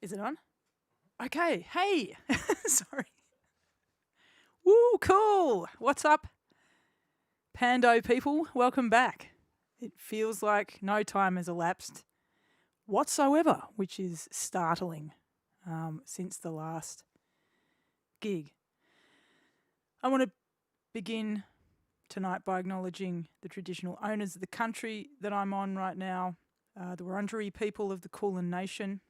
Is it on? Okay. Hey. Sorry. Woo, cool. What's up, Pando people? Welcome back. It feels like no time has elapsed whatsoever, which is startling since the last gig. I want to begin tonight by acknowledging the traditional owners of the country that I'm on right now, the Wurundjeri people of the Kulin Nation,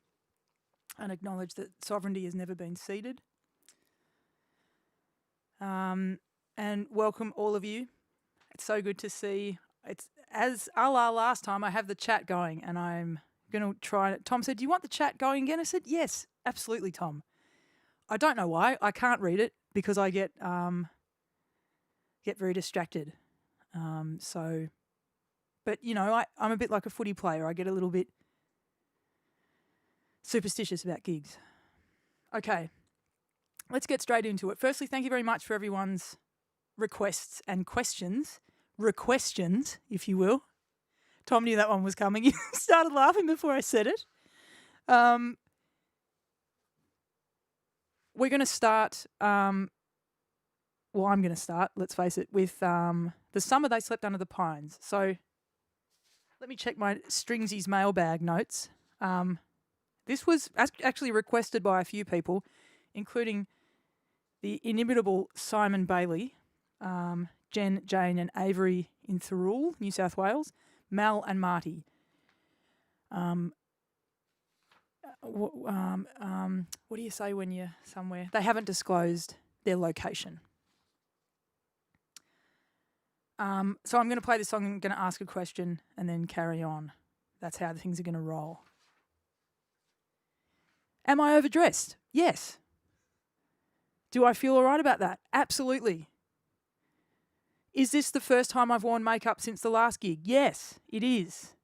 and acknowledge that sovereignty has never been ceded. And welcome all of you. It's so good to see. It's as a la last time, I have the chat going and I'm going to try it. Tom said, do you want the chat going again? I said, yes, absolutely, Tom. I don't know why. I can't read it because I get very distracted. But, you know, I'm a bit like a footy player. I get a little bit superstitious about gigs. Okay, let's get straight into it. Firstly, thank you very much for everyone's requests and questions. Requestions, if you will. Tom knew that one was coming. He started laughing before I said it. We're going to start, I'm going to start, let's face it, with The Summer They Slept Under the Pines. So let me check my Stringsy's mailbag notes. This was actually requested by a few people, including the inimitable Simon Bailey, Jen, Jane and Avery in Thirroul, New South Wales, Mal and Marty. What do you say when you're somewhere? They haven't disclosed their location. So I'm going to play this song, I'm going to ask a question and then carry on. That's how things are going to roll. Am I overdressed? Yes. Do I feel all right about that? Absolutely. Is this the first time I've worn makeup since the last gig? Yes, it is.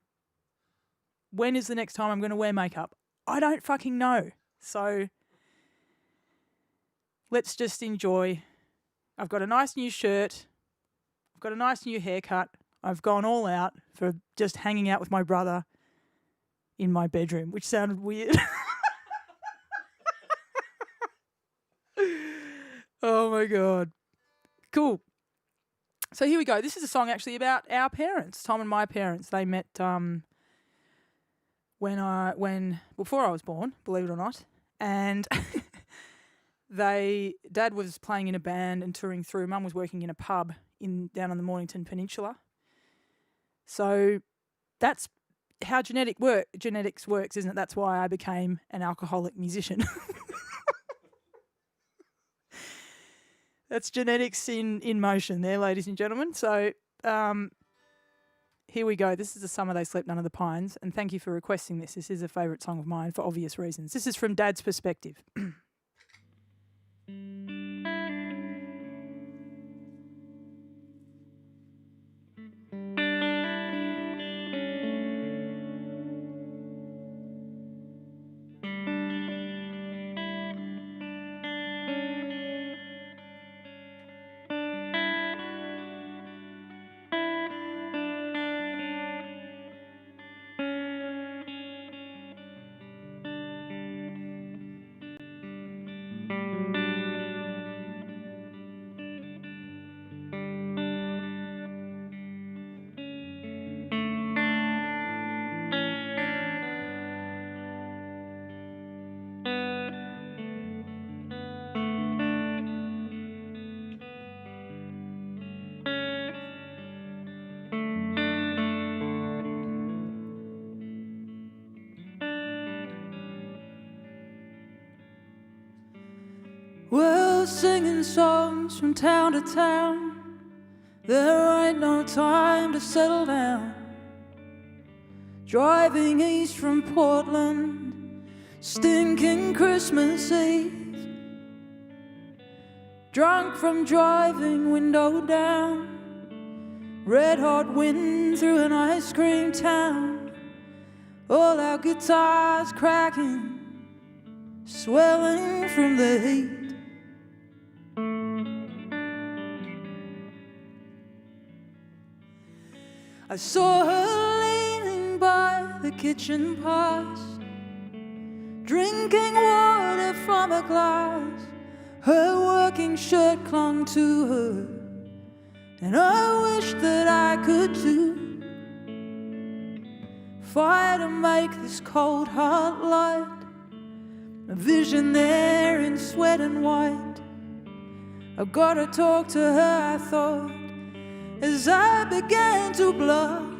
When is the next time I'm going to wear makeup? I don't fucking know. So let's just enjoy. I've got a nice new shirt. I've got a nice new haircut. I've gone all out for just hanging out with my brother in my bedroom, which sounded weird. Oh my God. Cool. So here we go. This is a song actually about our parents, Tom and my parents. They met before I was born, believe it or not. And Dad was playing in a band and touring through. Mum was working in a pub down on the Mornington Peninsula. So that's how genetics works, isn't it? That's why I became an alcoholic musician. That's genetics in motion there, ladies and gentlemen. So here we go. This is The Summer They Slept Under the Pines, and thank you for requesting this. This is a favourite song of mine for obvious reasons. This is from Dad's perspective. Well, singing songs from town to town, there ain't no time to settle down. Driving east from Portland, stinking Christmas Eve. Drunk from driving window down, red hot wind through an ice cream town. All our guitars cracking, swelling from the heat. I saw her leaning by the kitchen past, drinking water from a glass. Her working shirt clung to her, and I wish that I could too. Fire to make this cold heart light, a vision there in sweat and white. I've got to talk to her, I thought, as I began to blush.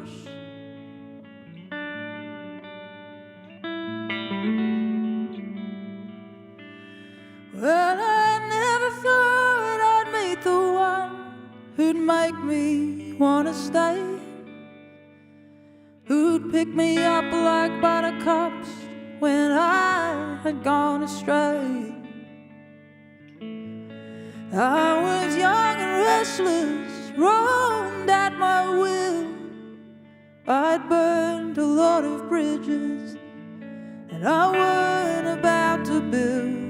Well, I never thought I'd meet the one who'd make me wanna stay, who'd pick me up like buttercups when I had gone astray. I was young and restless, roamed at my will. I'd burned a lot of bridges, and I weren't about to build.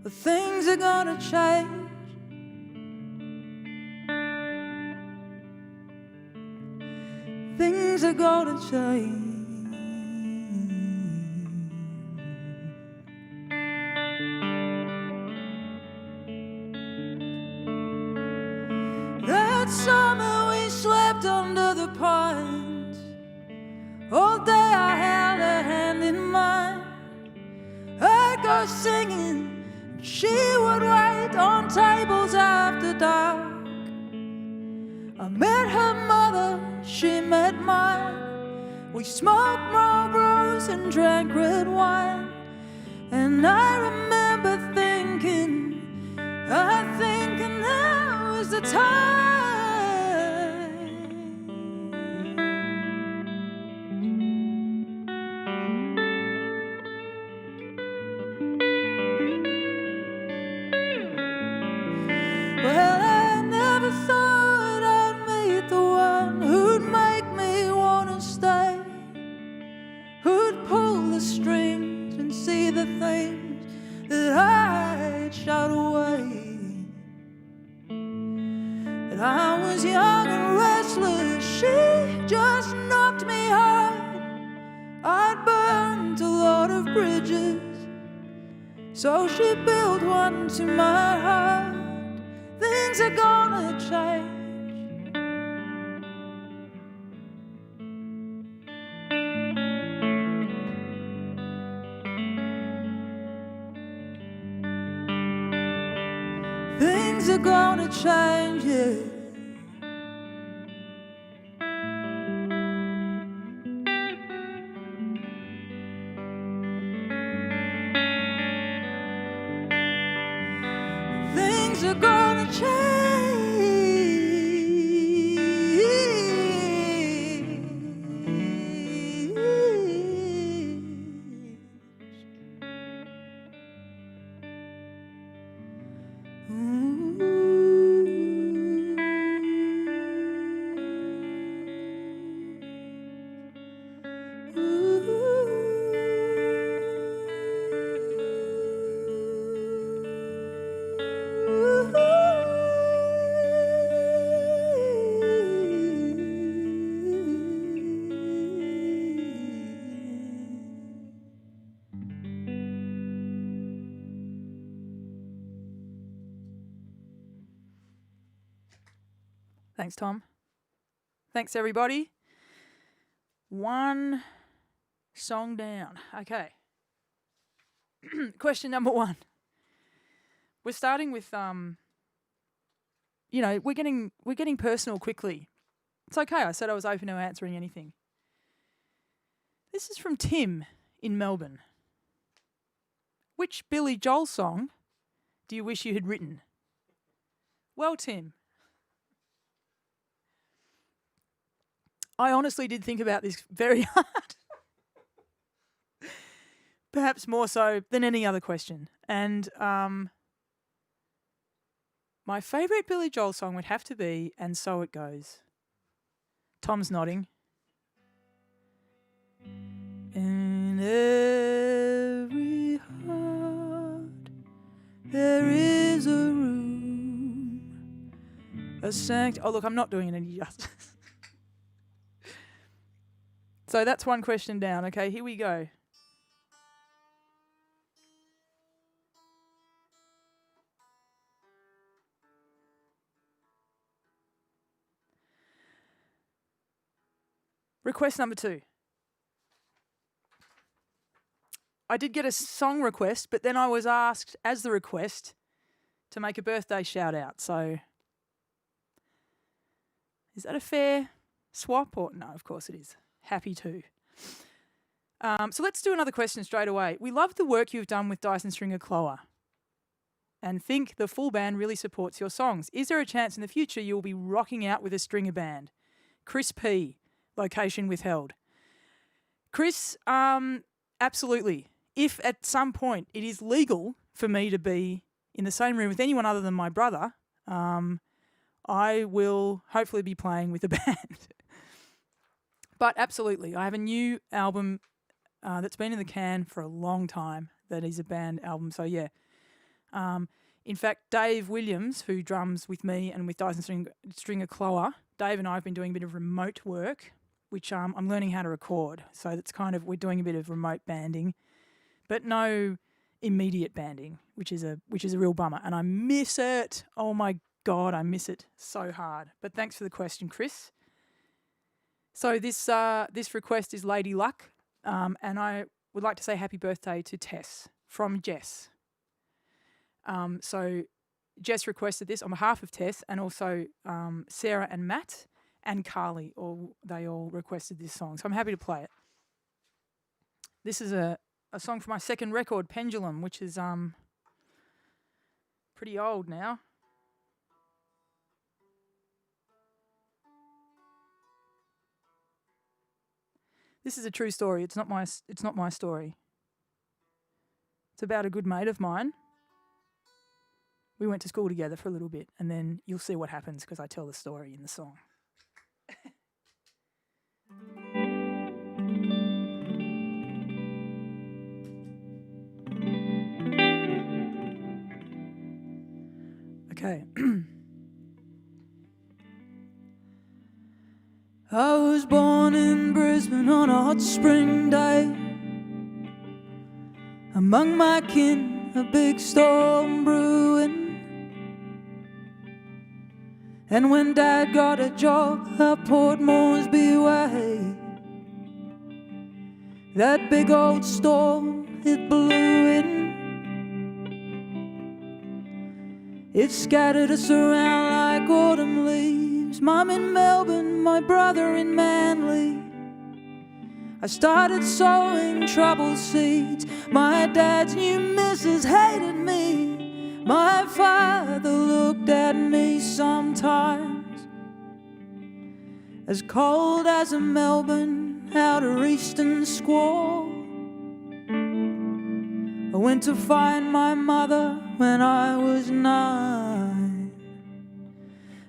But things are gonna change. Things are gonna change. That summer we slept under the pines. All day I held her hand in mine. I'd go singing, she would wait on tables after dark. I met her mother, she met mine. We smoked Marlboros and drank red wine. And I remember thinking, now is the time. Well, I never thought I'd meet the one who'd make me wanna stay, who'd pull the strings and see the things that I'd shut away. That I was young and restless, she just knocked me hard. I'd burnt a lot of bridges, so she built one to my heart. Things are gonna change. Things are gonna change, yeah. Things are gonna change. Thanks, Tom. Thanks, everybody. One song down. Okay. Question number one. We're starting with we're getting personal quickly. It's okay. I said I was open to answering anything. This is from Tim in Melbourne. Which Billy Joel song do you wish you had written? Well, Tim, I honestly did think about this very hard. Perhaps more so than any other question. And my favourite Billy Joel song would have to be And So It Goes. Tom's nodding. In every heart there is a room, a sanctuary. Oh, look, I'm not doing it any justice. So that's one question down. Okay, here we go. Request number 2. I did get a song request, but then I was asked as the request to make a birthday shout out. So is that a fair swap? Or no, of course it is. Happy to. So let's do another question straight away. We love the work you've done with Dyson Stringer Clower and think the full band really supports your songs. Is there a chance in the future you'll be rocking out with a stringer band? Chris P, location withheld. Chris, absolutely. If at some point it is legal for me to be in the same room with anyone other than my brother, I will hopefully be playing with a band. But absolutely, I have a new album that's been in the can for a long time that is a band album. So yeah. In fact, Dave Williams, who drums with me and with Dyson Stringer Clower, Dave and I have been doing a bit of remote work, which I'm learning how to record. So that's we're doing a bit of remote banding, but no immediate banding, which is a real bummer. And I miss it. Oh my God, I miss it so hard. But thanks for the question, Chris. So this request is Lady Luck, and I would like to say happy birthday to Tess from Jess. So Jess requested this on behalf of Tess, and also Sarah and Matt and Carly. They all requested this song, so I'm happy to play it. This is a song from my second record, Pendulum, which is pretty old now. This is a true story. It's not my story. It's about a good mate of mine. We went to school together for a little bit, and then you'll see what happens because I tell the story in the song. Okay. I was born in Brisbane on a hot spring day. Among my kin, a big storm brewing. And when Dad got a job up Port Moresby way, that big old storm, it blew in. It scattered us around like autumn leaves. Mum in Melbourne, my brother in Manly. I started sowing trouble seeds. My dad's new missus hated me. My father looked at me sometimes as cold as a Melbourne outer eastern squall. I went to find my mother when I was 9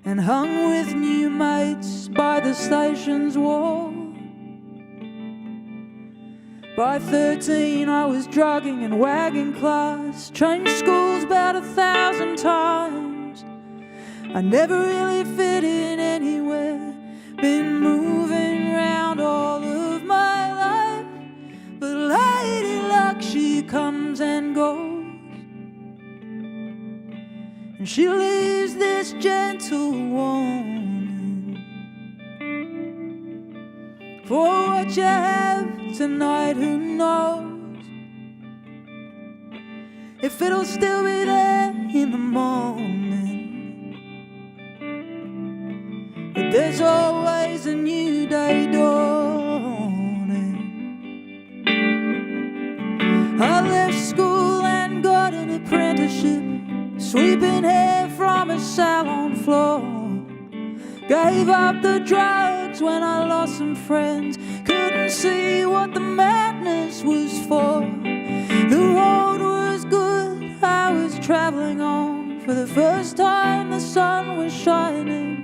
and hung with new mates by the station's wall. By 13 I was drugging and wagging class, changed schools about 1,000 times. I never really fit in anywhere, been moving around all of my life. But Lady Luck, she comes and goes, and she leaves this gentle warning for what you have tonight. Who knows if it'll still be there in the morning? But there's always a new day dawning. I left school and got an apprenticeship, sweeping hair from a salon floor. Gave up the drugs when I lost some friends, couldn't see what the madness was for. The road was good, I was travelling on. For the first time the sun was shining.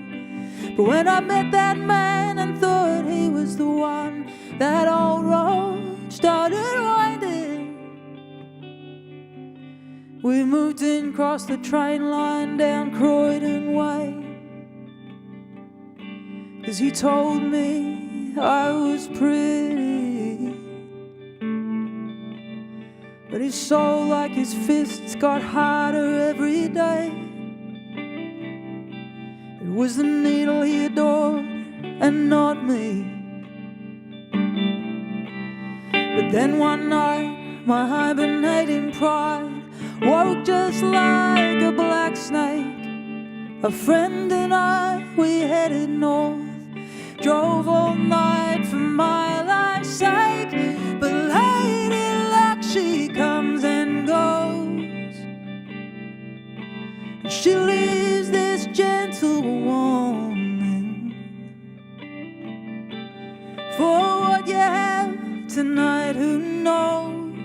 But when I met that man and thought he was the one, that old road started winding. We moved in, crossed the train line down Croydon Way, 'cause he told me I was pretty. But his soul, like his fists, got harder every day. It was the needle he adored and not me. Then one night, my hibernating pride woke just like a black snake. A friend and I, we headed north, drove all night for my life's sake. But lady luck, she comes and goes. She leaves this gentle warning for what you have tonight, who knows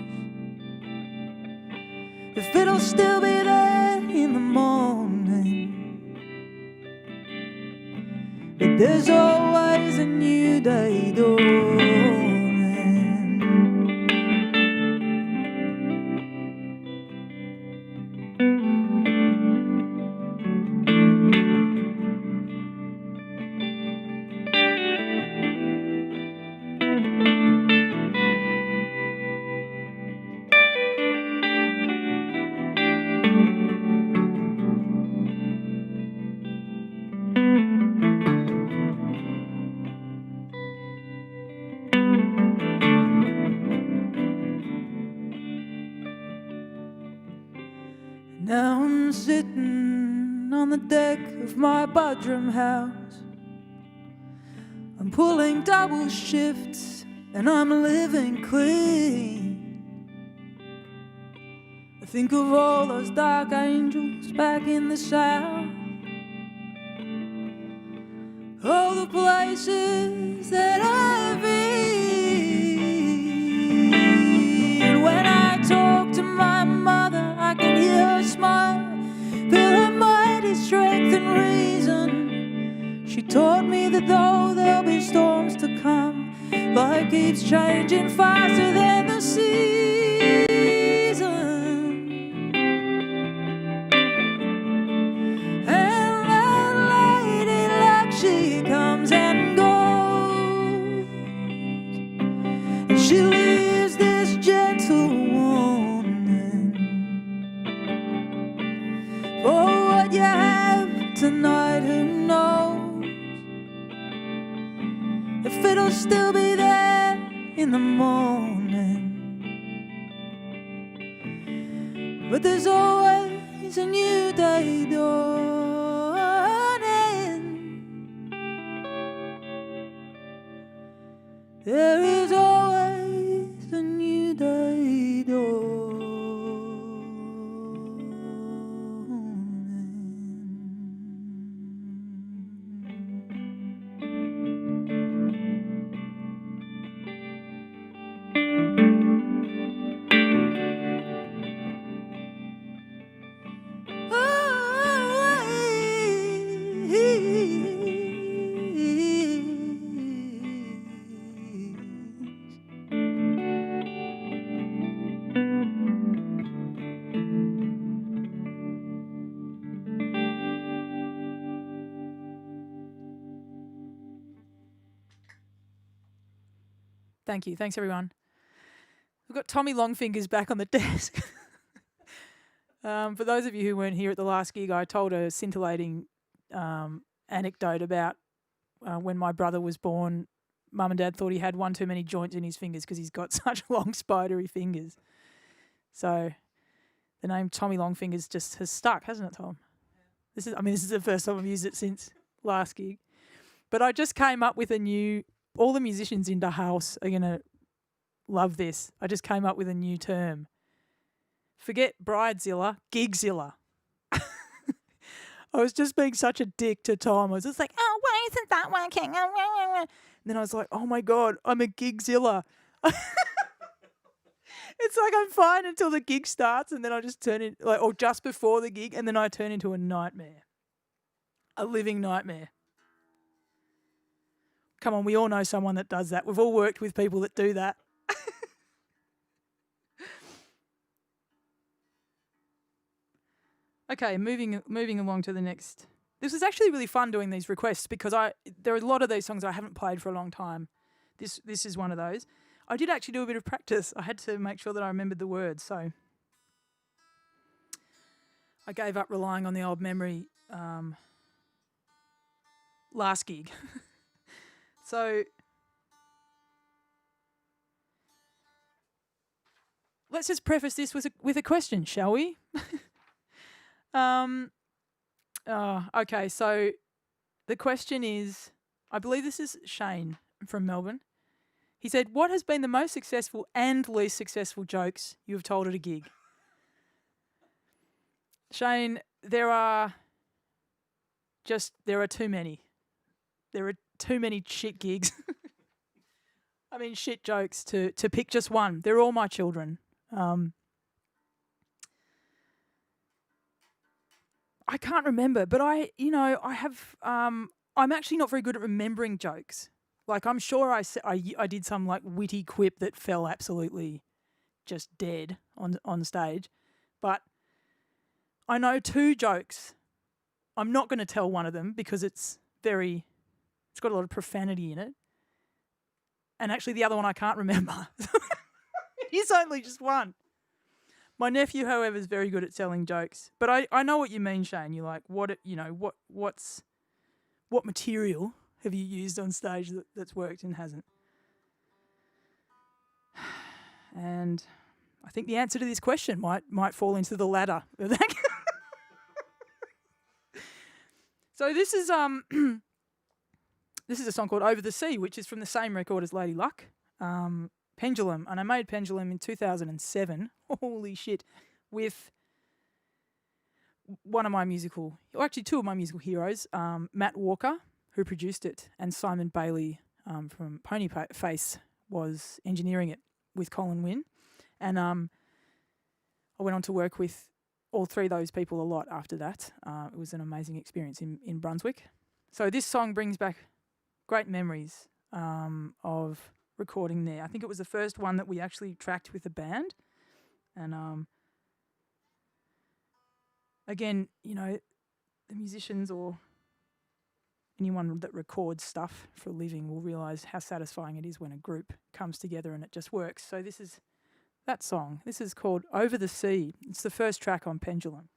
if it'll still be there in the morning. But there's always a new day dawning. Now I'm sitting on the deck of my bedroom house. I'm pulling double shifts and I'm living clean. I think of all those dark angels back in the south, all the places that I've been. When I talk to my mother, I can hear her smile, feel her mighty strength and reason. She taught me that though there'll be storms to come, life keeps changing faster than the season. And that lady luck, she comes and goes, and she leaves this gentle warning for what you have tonight, who knows if it'll still be there in the morning. But there's always a new day dawning. There is always a new day dawning. Thank you. Thanks, everyone. We've got Tommy Longfingers back on the desk. For those of you who weren't here at the last gig, I told a scintillating anecdote about when my brother was born. Mum and Dad thought he had one too many joints in his fingers because he's got such long, spidery fingers. So the name Tommy Longfingers just has stuck, hasn't it, Tom? This is the first time I've used it since last gig. But I just came up with a new. All the musicians into house are gonna love this. I just came up with a new term. Forget Bridezilla, Gigzilla. I was just being such a dick to Tom. I was just like, oh, why isn't that working? And then I was like, oh my God, I'm a Gigzilla. It's like I'm fine until the gig starts, and then I just turn in, or just before the gig, and then I turn into a nightmare. A living nightmare. Come on, we all know someone that does that. We've all worked with people that do that. Okay, moving along to the next. This was actually really fun doing these requests because there are a lot of these songs I haven't played for a long time. This is one of those. I did actually do a bit of practice. I had to make sure that I remembered the words, so I gave up relying on the old memory last gig. So let's just preface this with a question, shall we? Okay, so the question is, I believe this is Shane from Melbourne. He said, what has been the most successful and least successful jokes you have told at a gig? Shane, there are too many. There are too many shit gigs. I mean, shit jokes to pick just one. They're all my children. I can't remember, but I have, I'm actually not very good at remembering jokes. Like, I'm sure I did some like witty quip that fell absolutely just dead on stage, but I know 2 jokes. I'm not going to tell one of them because it's got a lot of profanity in it. And actually the other one I can't remember. It's only just one. My nephew, however, is very good at telling jokes. But I know what you mean, Shane. You're like, what material have you used on stage that's worked and hasn't? And I think the answer to this question might fall into the latter of that. So this is this is a song called Over the Sea, which is from the same record as Lady Luck, Pendulum. And I made Pendulum in 2007. Holy shit. With two of my musical heroes, Matt Walker, who produced it, and Simon Bailey from Ponyface was engineering it with Colin Wynn. And I went on to work with all 3 of those people a lot after that. It was an amazing experience in Brunswick. So this song brings back great memories of recording there. I think it was the first one that we actually tracked with a band. And again, the musicians or anyone that records stuff for a living will realise how satisfying it is when a group comes together and it just works. So this is that song. This is called Over the Sea. It's the first track on Pendulum.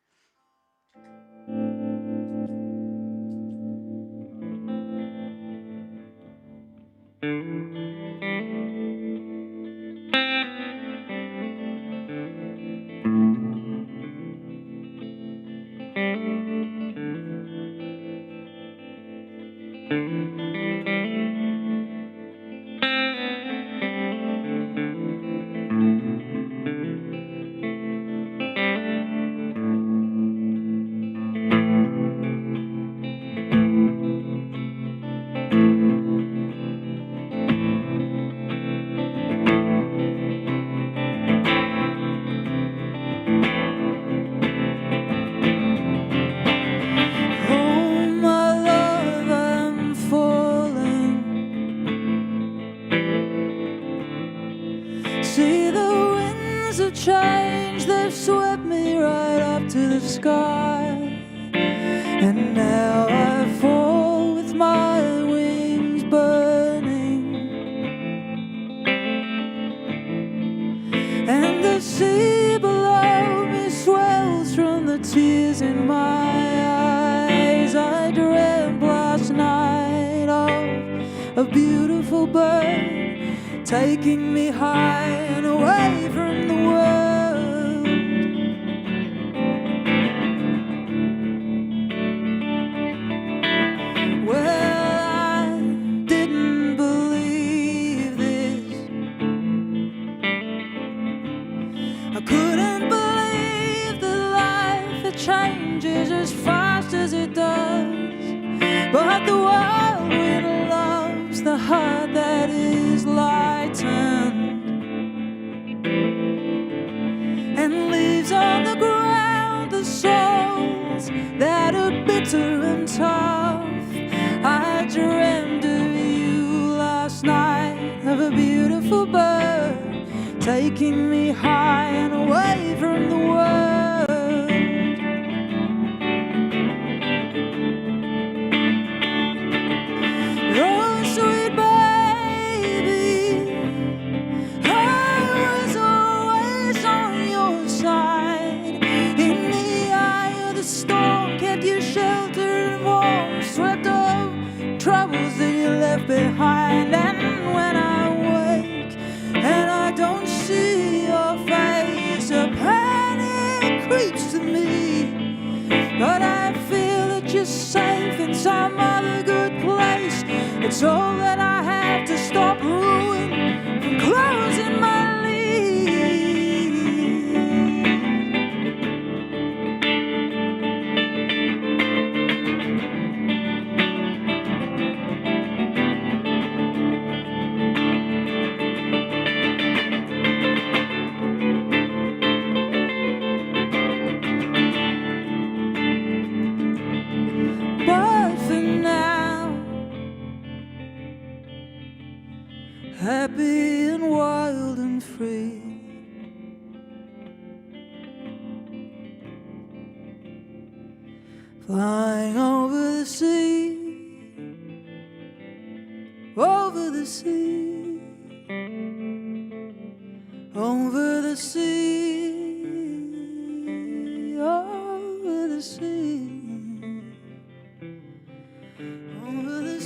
Change, they've swept me right up to the sky, and now I fall with my wings burning, and the sea below me swells from the tears in my eyes. I dreamt last night of a beautiful bird taking me high and away from the world. Well, I didn't believe this. I couldn't believe that life it changes as fast as it does. But the wild wind loves the heart that is lightened, and leaves on the ground the souls that are bitter and tough. I dreamed of you last night, of a beautiful bird taking me high and away from the world. Oh, sweet baby, I was always on your side. In the eye of the storm, kept you sheltered and warm, swept off troubles that you left behind. And when I wake and I don't see your face, safe in some other good place. It's all that I have to stop ruin from closing my lead. But for now, happy and wild and free, flying over the sea, over the sea, over the sea, over the sea, over the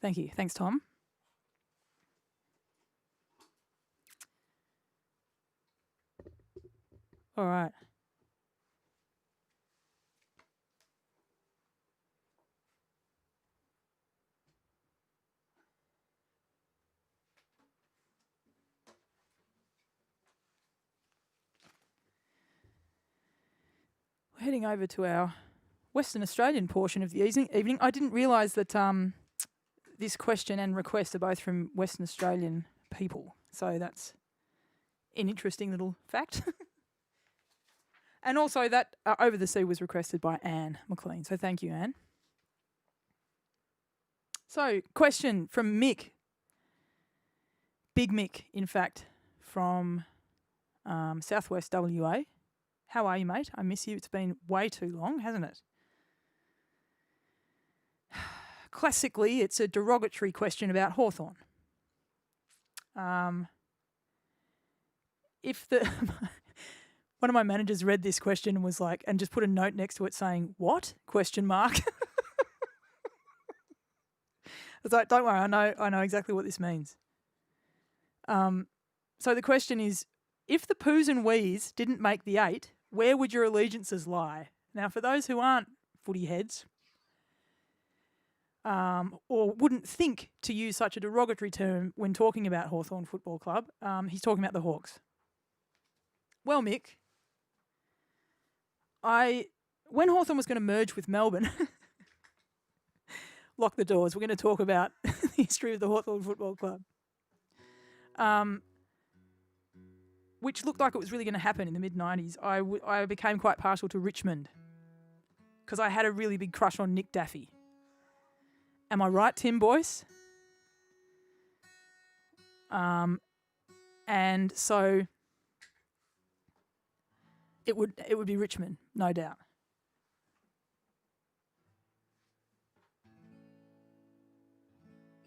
Thank you. Thanks, Tom. All right. We're heading over to our Western Australian portion of the evening. I didn't realise that this question and request are both from Western Australian people. So that's an interesting little fact. And also that Over the Sea was requested by Anne McLean. So thank you, Anne. So question from Mick. Big Mick, in fact, from Southwest WA. How are you, mate? I miss you. It's been way too long, hasn't it? Classically, it's a derogatory question about Hawthorn. If the one of my managers read this question and was like, and just put a note next to it saying, "What?" ? I was like, "Don't worry, I know exactly what this means." So the question is, if the poos and wees didn't make the 8, where would your allegiances lie? Now, for those who aren't footy heads, or wouldn't think to use such a derogatory term when talking about Hawthorn Football Club, he's talking about the Hawks. Well, Mick, when Hawthorn was going to merge with Melbourne, lock the doors, we're going to talk about the history of the Hawthorn Football Club, which looked like it was really going to happen in the mid-90s. I became quite partial to Richmond because I had a really big crush on Nick Daffy. Am I right, Tim Boyce? And so it would be Richmond, no doubt.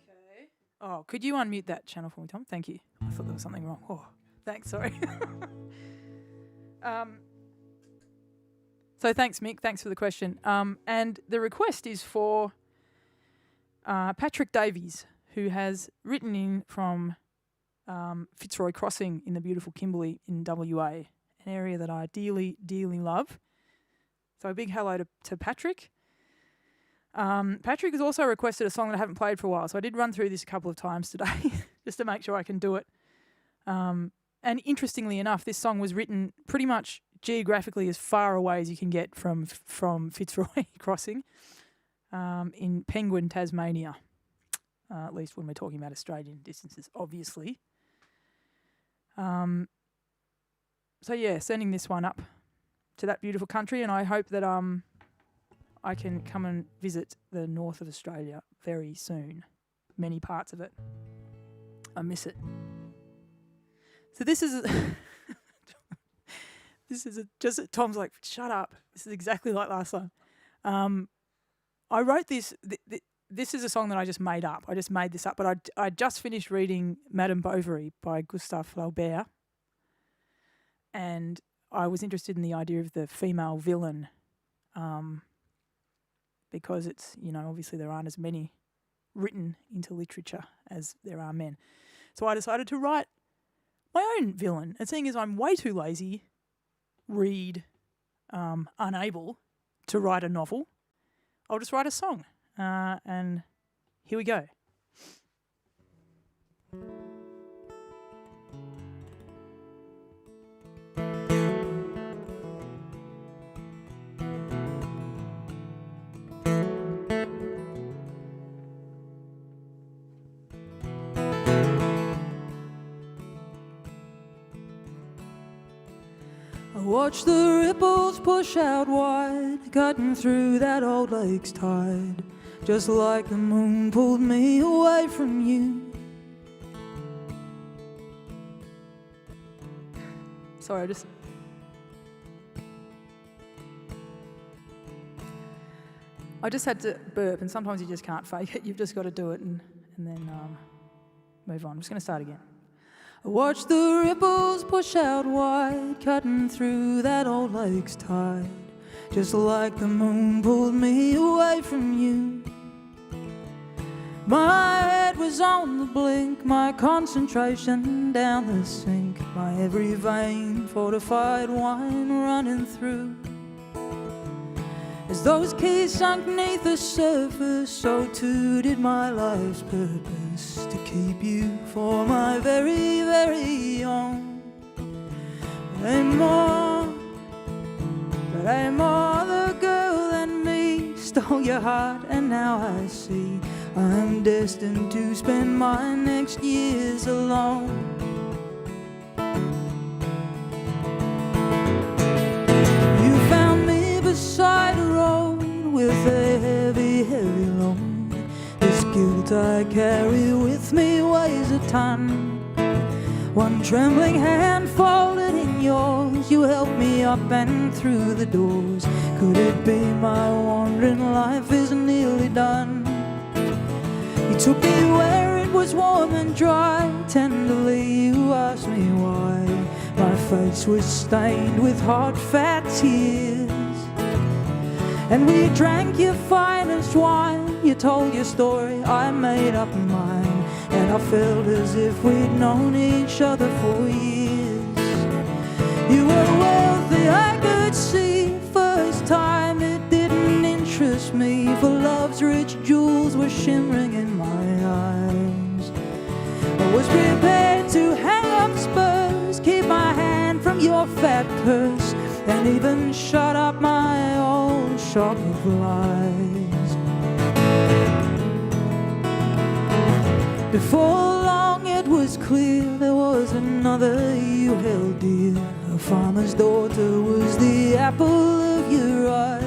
Okay. Oh, could you unmute that channel for me, Tom? Thank you. I thought there was something wrong. Oh, thanks. Sorry. So thanks, Mick. Thanks for the question. And the request is for Patrick Davies, who has written in from Fitzroy Crossing in the beautiful Kimberley in WA, an area that I dearly, dearly love. So a big hello to Patrick. Patrick has also requested a song that I haven't played for a while, so I did run through this a couple of times today just to make sure I can do it. And And interestingly enough, this song was written pretty much geographically as far away as you can get from Fitzroy Crossing in Penguin, Tasmania. At least when we're talking about Australian distances, obviously. So yeah, sending this one up to that beautiful country, and I hope that I can come and visit the north of Australia very soon. Many parts of it. I miss it. So this is Tom's like, shut up. This is exactly like last time. I wrote this. This is a song that I just made up. I just made this up, but I just finished reading Madame Bovary by Gustave Flaubert, and I was interested in the idea of the female villain, because it's, obviously there aren't as many written into literature as there are men. So I decided to write my own villain. And seeing as I'm way too lazy, unable to write a novel, I'll just write a song. And here we go. Watch the ripples push out wide, cutting through that old lake's tide, just like the moon pulled me away from you. Sorry, I just had to burp, and sometimes you just can't fake it. You've just got to do it and then move on. I'm just going to start again. Watch the ripples push out wide, cutting through that old lake's tide, just like the moon pulled me away from you. My head was on the blink, my concentration down the sink, my every vein fortified wine running through. As those keys sunk neath the surface, so too did my life's purpose, to keep you for my very, very own. But ain't more the girl than me stole your heart, and now I see I'm destined to spend my next years alone. You found me beside a road with a heavy, heavy load. This guilt I carry with me weighs a ton. One trembling hand folded in yours, you helped me up and through the doors. Could it be my wandering life is nearly done? You took me where it was warm and dry. Tenderly you asked me why. My face was stained with hot, fat tears. And we drank your finest wine. You told your story, I made up mine. And I felt as if we'd known each other for years. You were wealthy, I could see. First time it didn't interest me, for love's rich jewels were shimmering in my eyes. I was prepared to hang up spurs, keep my hand from your fat purse, and even shut up my old shop of lies. Before long it was clear there was another you held dear. A farmer's daughter was the apple of your eye.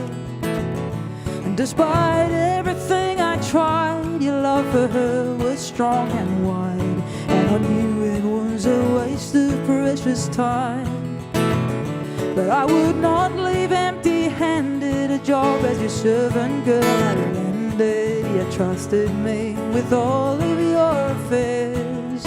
And despite everything I tried, your love for her was strong and wide. And I knew it was a waste of precious time. But I would not leave empty-handed. A job as your servant girl had ended. You trusted me with all of your affairs.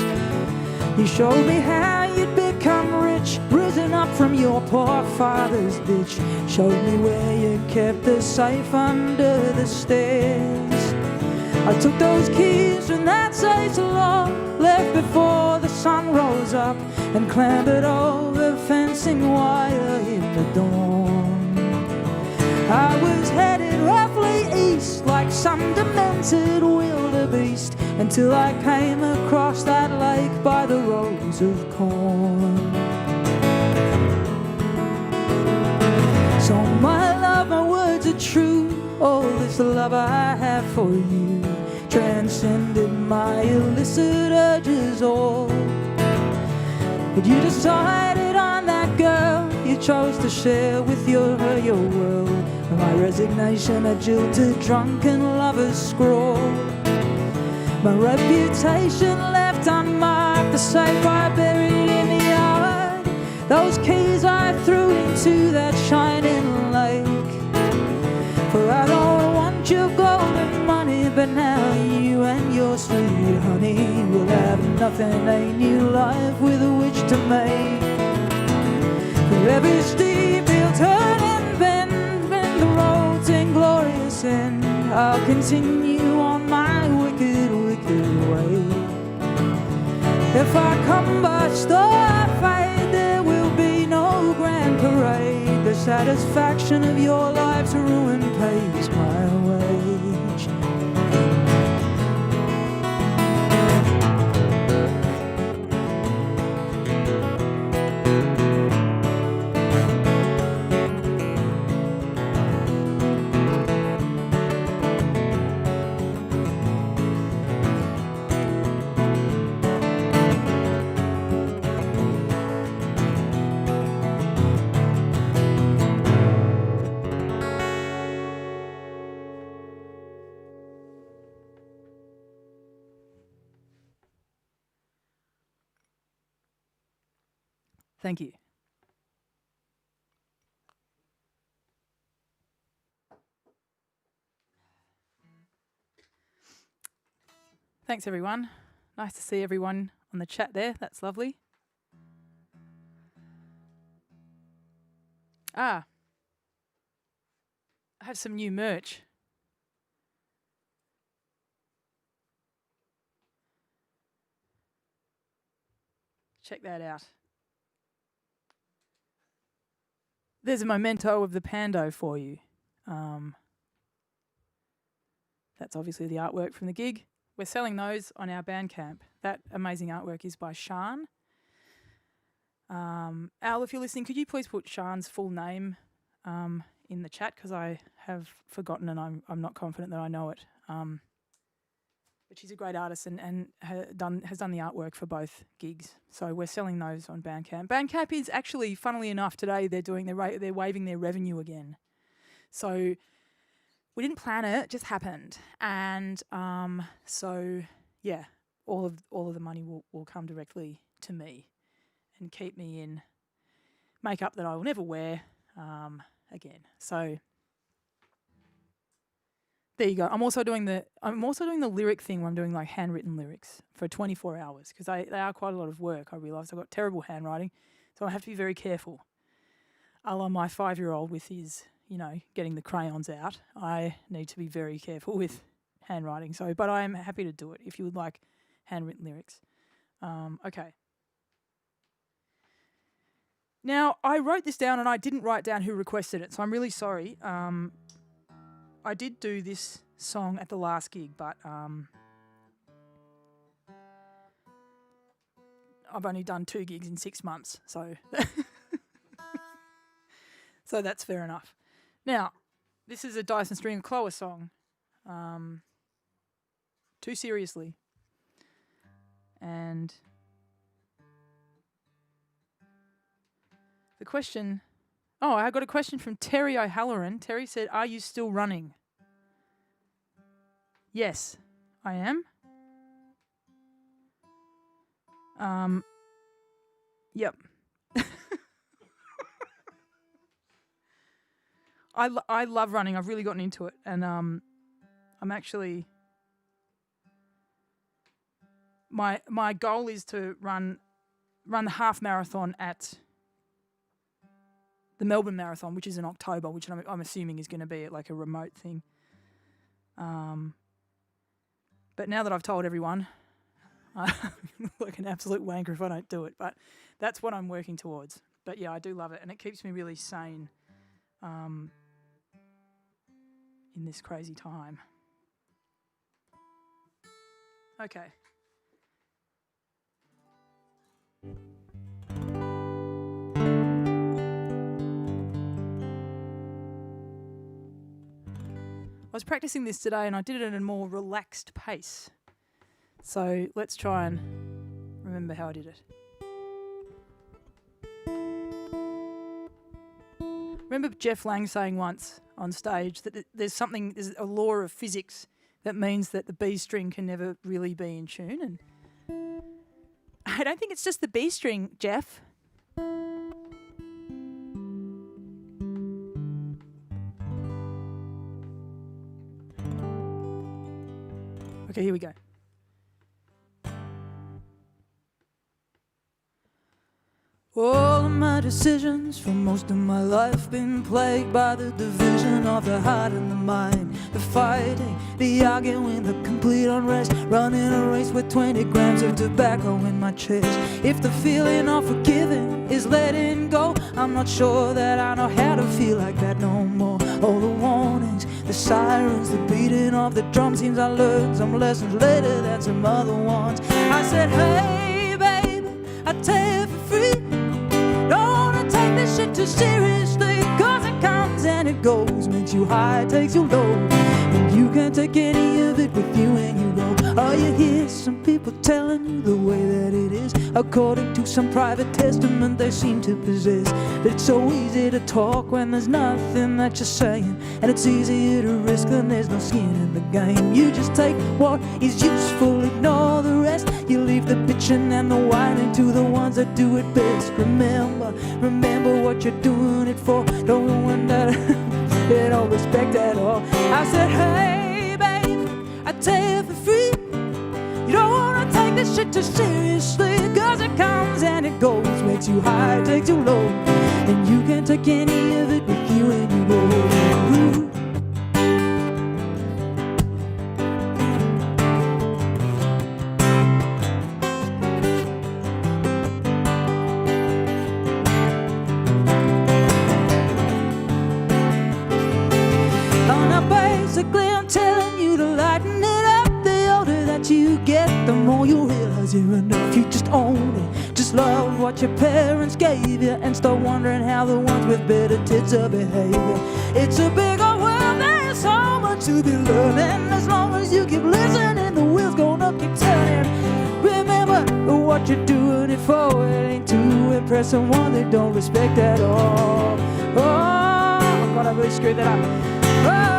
You showed me how you'd become rich, risen up from your poor father's ditch. Showed me where you kept the safe under the stairs. I took those keys from that safe salon, left before the sun rose up, and clambered over fencing wire in the dawn. I was headed roughly east, like some demented wildebeest, until I came across that lake by the rows of corn. So my love, my words are true. All this love I have for you transcended my illicit urges all. But you decided on that girl, you chose to share with her your world. My resignation, a jilted, drunken lover's scrawl. My reputation left unmarked, the safe I buried in the yard. Those keys I threw into that shining lake. For I don't want your golden money, but now you and your sweet honey will have nothing, a new life with which to make. For every steep hill turn and bend the road's inglorious end, I'll continue on my wicked, wicked way. If I come by star fate, there will be no grand parade. The satisfaction of your life's ruin pays my wage. Thank you. Thanks, everyone. Nice to see everyone on the chat there. That's lovely. I have some new merch. Check that out. There's a memento of the Pando for you. That's obviously the artwork from the gig. We're selling those on our Bandcamp. That amazing artwork is by Sian. Al, if you're listening, could you please put Sian's full name in the chat, because I have forgotten and I'm not confident that I know it. But she's a great artist and has done the artwork for both gigs. So we're selling those on Bandcamp. Bandcamp is actually, funnily enough, today they're waiving their revenue again. So we didn't plan it; it just happened. And so yeah, all of the money will come directly to me and keep me in makeup that I will never wear again. So there you go. I'm also doing the lyric thing where I'm doing like handwritten lyrics for 24 hours because they are quite a lot of work. I realised I've got terrible handwriting, so I have to be very careful. A la my 5-year-old with his, getting the crayons out. I need to be very careful with handwriting. So, but I am happy to do it if you would like handwritten lyrics. Okay. Now, I wrote this down and I didn't write down who requested it, so I'm really sorry. I did do this song at the last gig, but I've only done 2 gigs in 6 months, so so that's fair enough. Now, this is a Dyson String of Cloa song, Too Seriously, and the question... Oh, I got a question from Terry O'Halloran. Terry said, "Are you still running?" Yes, I am. Yep. I love running. I've really gotten into it, and I'm actually my goal is to run the half marathon at the Melbourne Marathon, which is in October, which I'm assuming is going to be like a remote thing. But now that I've told everyone, I look like an absolute wanker if I don't do it. But that's what I'm working towards. But yeah, I do love it, and it keeps me really sane in this crazy time. Okay. I was practicing this today and I did it at a more relaxed pace. So let's try and remember how I did it. Remember Jeff Lang saying once on stage that there's a law of physics that means that the B string can never really be in tune, and I don't think it's just the B string, Jeff. Okay, here we go. All of my decisions for most of my life been plagued by the division of the heart and the mind. The fighting, the arguing, the complete unrest. Running a race with 20 grams of tobacco in my chest. If the feeling of forgiving is letting go, I'm not sure that I know how to feel like that no more. All the warnings, the sirens, the beating of the drum seems I learned some lessons later than some other ones. I said, hey baby, I tell you for free, don't wanna take this shit too seriously, cause it comes and it goes, makes you high, takes you low, and you can't take any of it with you when you go. Oh, you hear some people telling you the way that it is, according to some private testament they seem to possess. But it's so easy to talk when there's nothing that you're saying, and it's easier to risk when there's no skin in the game. You just take what is useful, ignore the rest. You leave the bitching and the whining to the ones that do it best. Remember what you're doing it for. Don't ruin that. They don't respect at all. I said, hey babe, I tell you for free, you don't wanna take this shit too seriously, cause it comes and it goes, makes you high, takes you low, and you can't take any of it with you when you go. The more you realize you're enough, you just own it. Just love what your parents gave you and start wondering how the ones with better tits are behaving. It's a big old world, there's so much to be learning. As long as you keep listening, the wheel's gonna keep turning. Remember what you're doing it for. It ain't to impress someone they don't respect at all. Oh, God, I really screwed that up. Oh,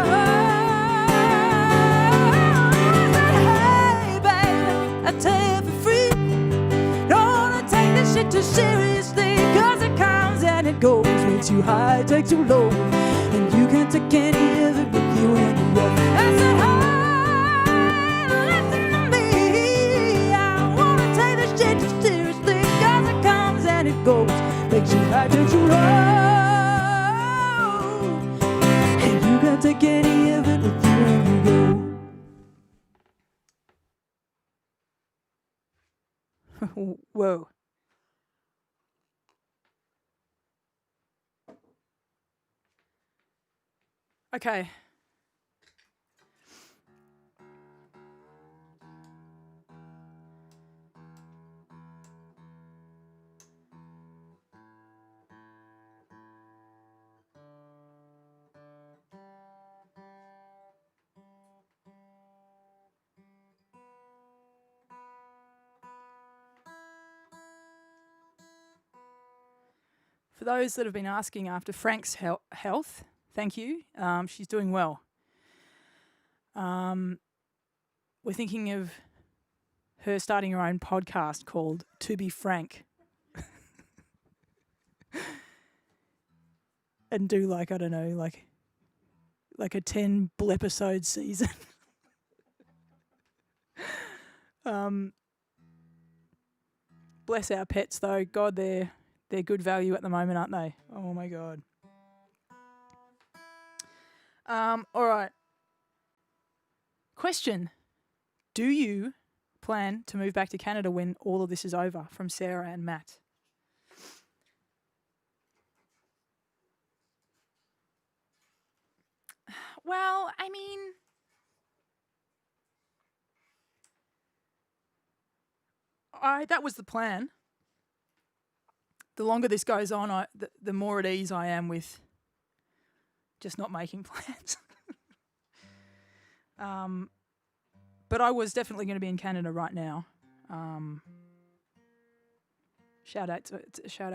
too seriously, cause it comes and it goes, makes you high, takes you low, and you can't take any of it with you anymore. I said, hey, listen to me, I wanna take this shit too seriously, cause it comes and it goes, makes you high, takes you low, and you can't take any of it with you when you go. Whoa. Okay. For those that have been asking after Frank's health, thank you. She's doing well. We're thinking of her starting her own podcast called To Be Frank. And do like, I don't know, like a 10 episode season. Bless our pets though. God, they're good value at the moment, aren't they? Oh my God. All right. Question. Do you plan to move back to Canada when all of this is over? From Sarah and Matt. Well, I mean, that was the plan. The longer this goes on, the more at ease I am with just not making plans. But I was definitely going to be in Canada right now. Shout out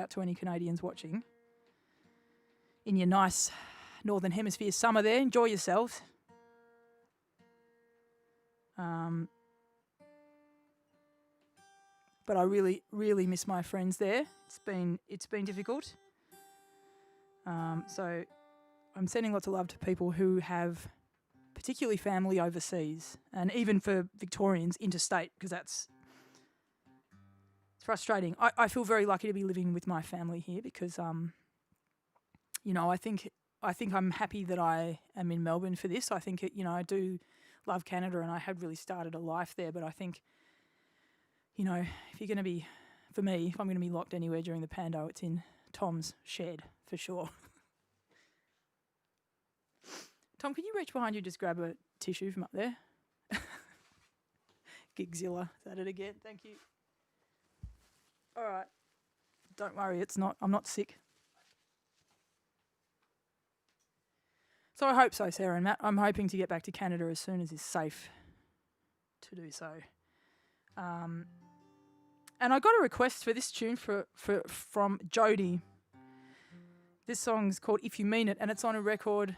to any Canadians watching in your nice Northern Hemisphere summer there. Enjoy yourselves. But I really, really miss my friends there. It's been difficult. So I'm sending lots of love to people who have particularly family overseas, and even for Victorians interstate, because it's frustrating. I feel very lucky to be living with my family here because I think I'm happy that I am in Melbourne for this. I think I do love Canada and I had really started a life there, but I think if you're going to be, for me, if I'm going to be locked anywhere during the pando, it's in Tom's shed for sure. Tom, can you reach behind you, just grab a tissue from up there? Gigzilla, is that it again? Thank you. All right. Don't worry, I'm not sick. So I hope so, Sarah and Matt. I'm hoping to get back to Canada as soon as it's safe to do so. And I got a request for this tune from Jody. This song's called If You Mean It, and it's on a record,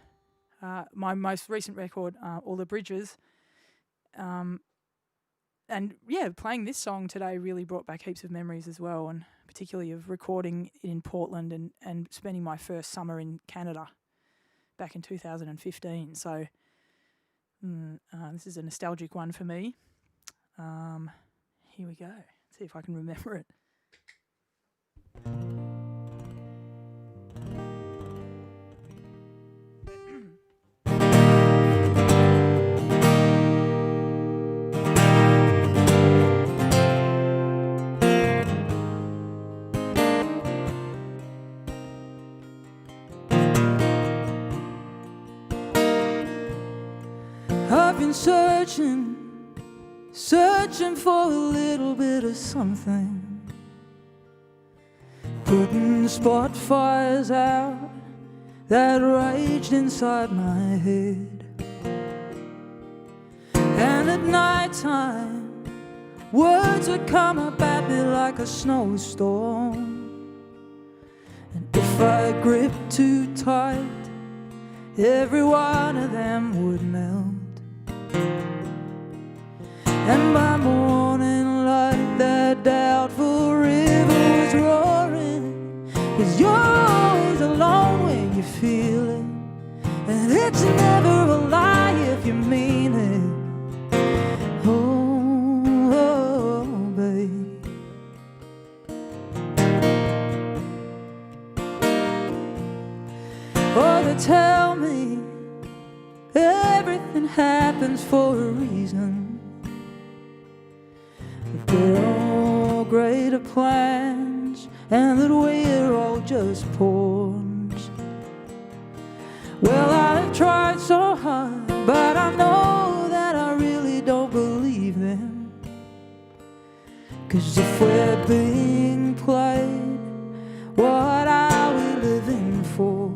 my most recent record, All the Bridges. And yeah, playing this song today really brought back heaps of memories as well, and particularly of recording in Portland and spending my first summer in Canada back in 2015. So this is a nostalgic one for me. Here we go. See if I can remember it. I've been searching for a little bit of something, putting spot fires out that raged inside my head. And at night time, words would come up at me like a snowstorm, and if I gripped too tight, every one of them would melt. And by morning light, that doubtful river was roaring, 'cause you're always alone when you feel it, and it's never a lie if you mean it. Oh, babe. Oh, they tell me everything happens for a reason. They're all greater plans, and that we're all just pawns. Well, I've tried so hard, but I know that I really don't believe them. 'Cause if we're being played, what are we living for?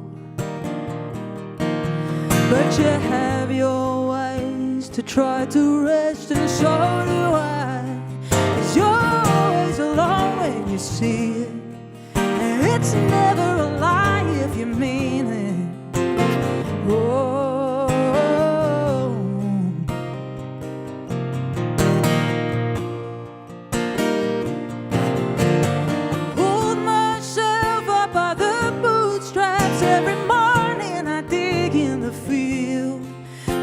But you have your ways to try to rest, and so do I. You're always alone when you see it, and it's never a lie if you mean it. Oh, hold myself up by the bootstraps. Every morning I dig in the field.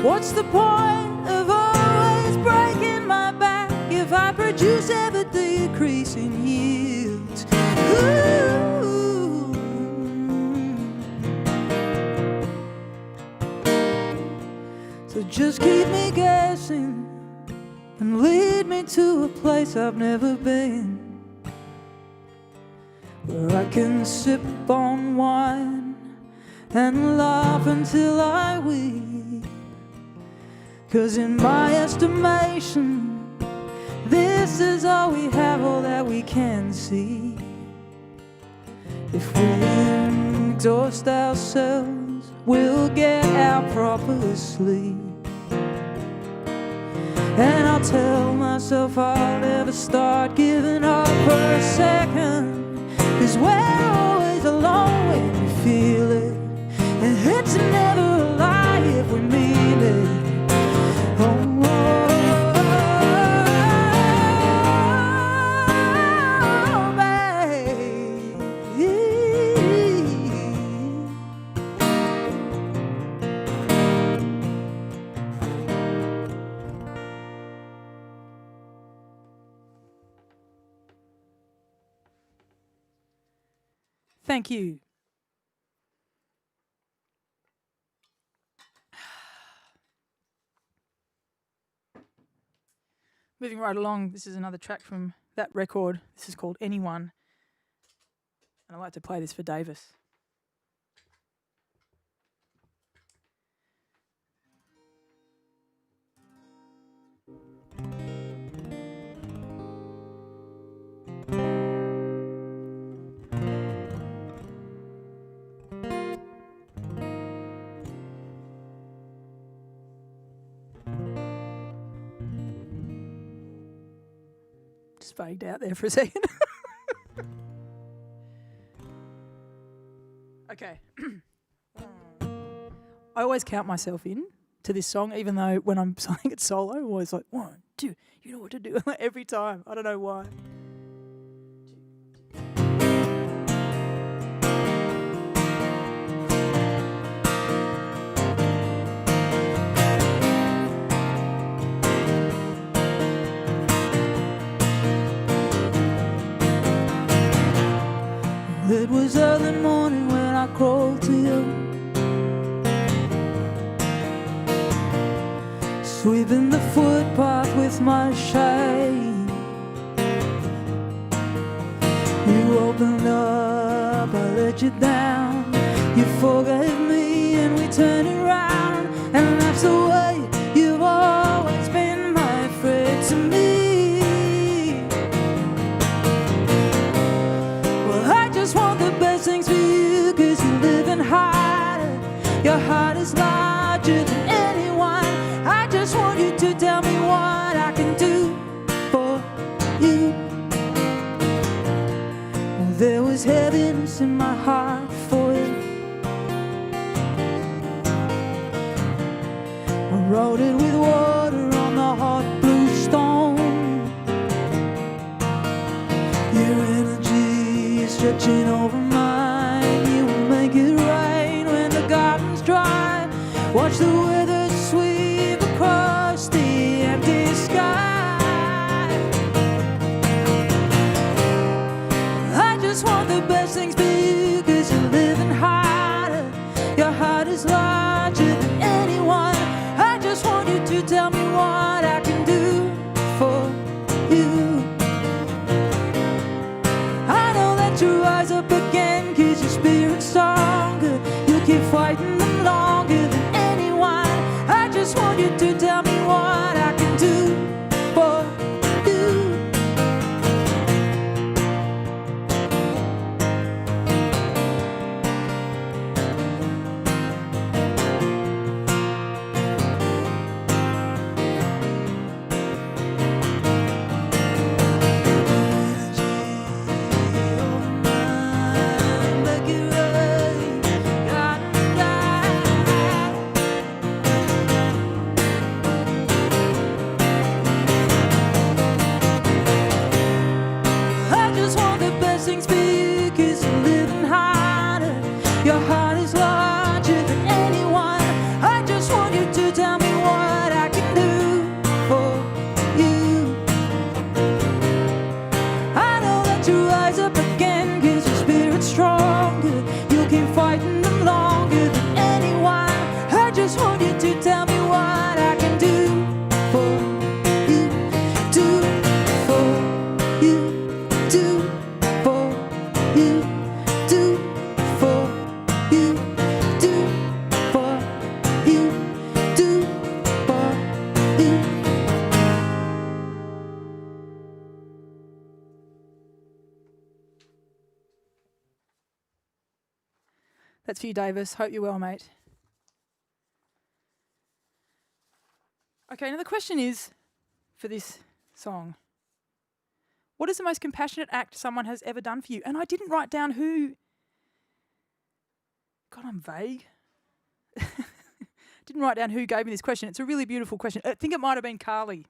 What's the point of always breaking my back if I produce ever decreasing yields? Ooh. So just keep me guessing and lead me to a place I've never been, where I can sip on wine and laugh until I weep. 'Cause in my estimation, This is all we have, all that we can see. If we exhaust ourselves, we'll get our proper sleep. And I'll tell myself I'll never start giving up for a second, 'cause we're always alone when we feel it, and it's never a lie if we mean it. Oh, thank you. Moving right along, this is another track from that record. This is called Anyone. And I like to play this for Davis. Just faded out there for a second. Okay. I always count myself in to this song, even though when I'm playing it solo, I'm always like, 1, 2, you know what to do. Every time. I don't know why. It was early morning when I crawled to you, sweeping the footpath with my shame. You opened up, I let you down. You forgave me and we turned around, and that's the way you've always been, my friend, to me. I just want the best things for you, 'cause you're living higher. Your heart is larger than anyone. I just want you to tell me what I can do for you. Well, there was heaviness in my heart for you. I wrote it with water on the hot blue stone. Your energy is stretching over mine. You will make it rain when the garden's dry. Watch the weather sweep across the empty sky. I just want the best things for you, 'cause you're living harder. Your heart is larger than anyone. I just want you to tell me what I can do for you. I know that you rise up again, 'cause your spirit's stronger. You keep fighting them longer than anyone. I just want you to tell me what I can do for you. I just want the best things for you, 'cause you're living harder. Your heart is larger than anyone. I just want you to tell me what I can do for you. I know that you rise up again, 'cause your spirit's stronger. You keep fighting them longer than anyone. I just want you to tell me what I can do for you. Do for you. Do for you. Do for you. That's for you, Davis. Hope you're well, mate. Okay, now the question is, for this song, what is the most compassionate act someone has ever done for you? And I didn't write down who. God, I'm vague. Didn't write down who gave me this question. It's a really beautiful question. I think it might have been Carly.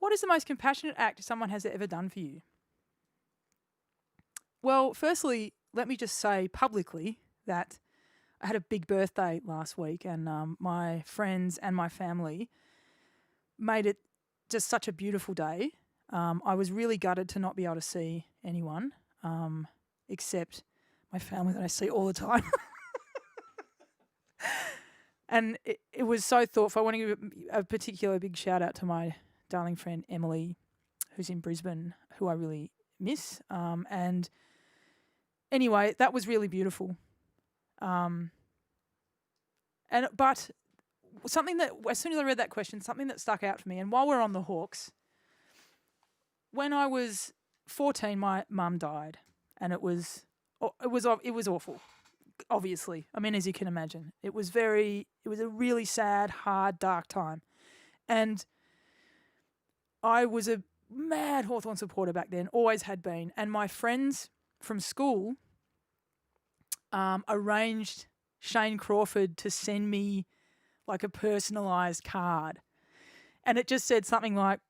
What is the most compassionate act someone has ever done for you? Well, firstly, let me just say publicly that I had a big birthday last week, and my friends and my family made it just such a beautiful day. I was really gutted to not be able to see anyone except my family that I see all the time. And it was so thoughtful. I want to give a particular big shout out to my darling friend Emily, who's in Brisbane, who I really miss. And anyway, that was really beautiful. But something that, as soon as I read that question, something that stuck out for me, and while we're on the Hawks, when I was 14, my mum died, and it was awful. Obviously, I mean, as you can imagine, it was a really sad, hard, dark time, and I was a mad Hawthorn supporter back then, always had been, and my friends from school arranged Shane Crawford to send me like a personalised card, and it just said something like,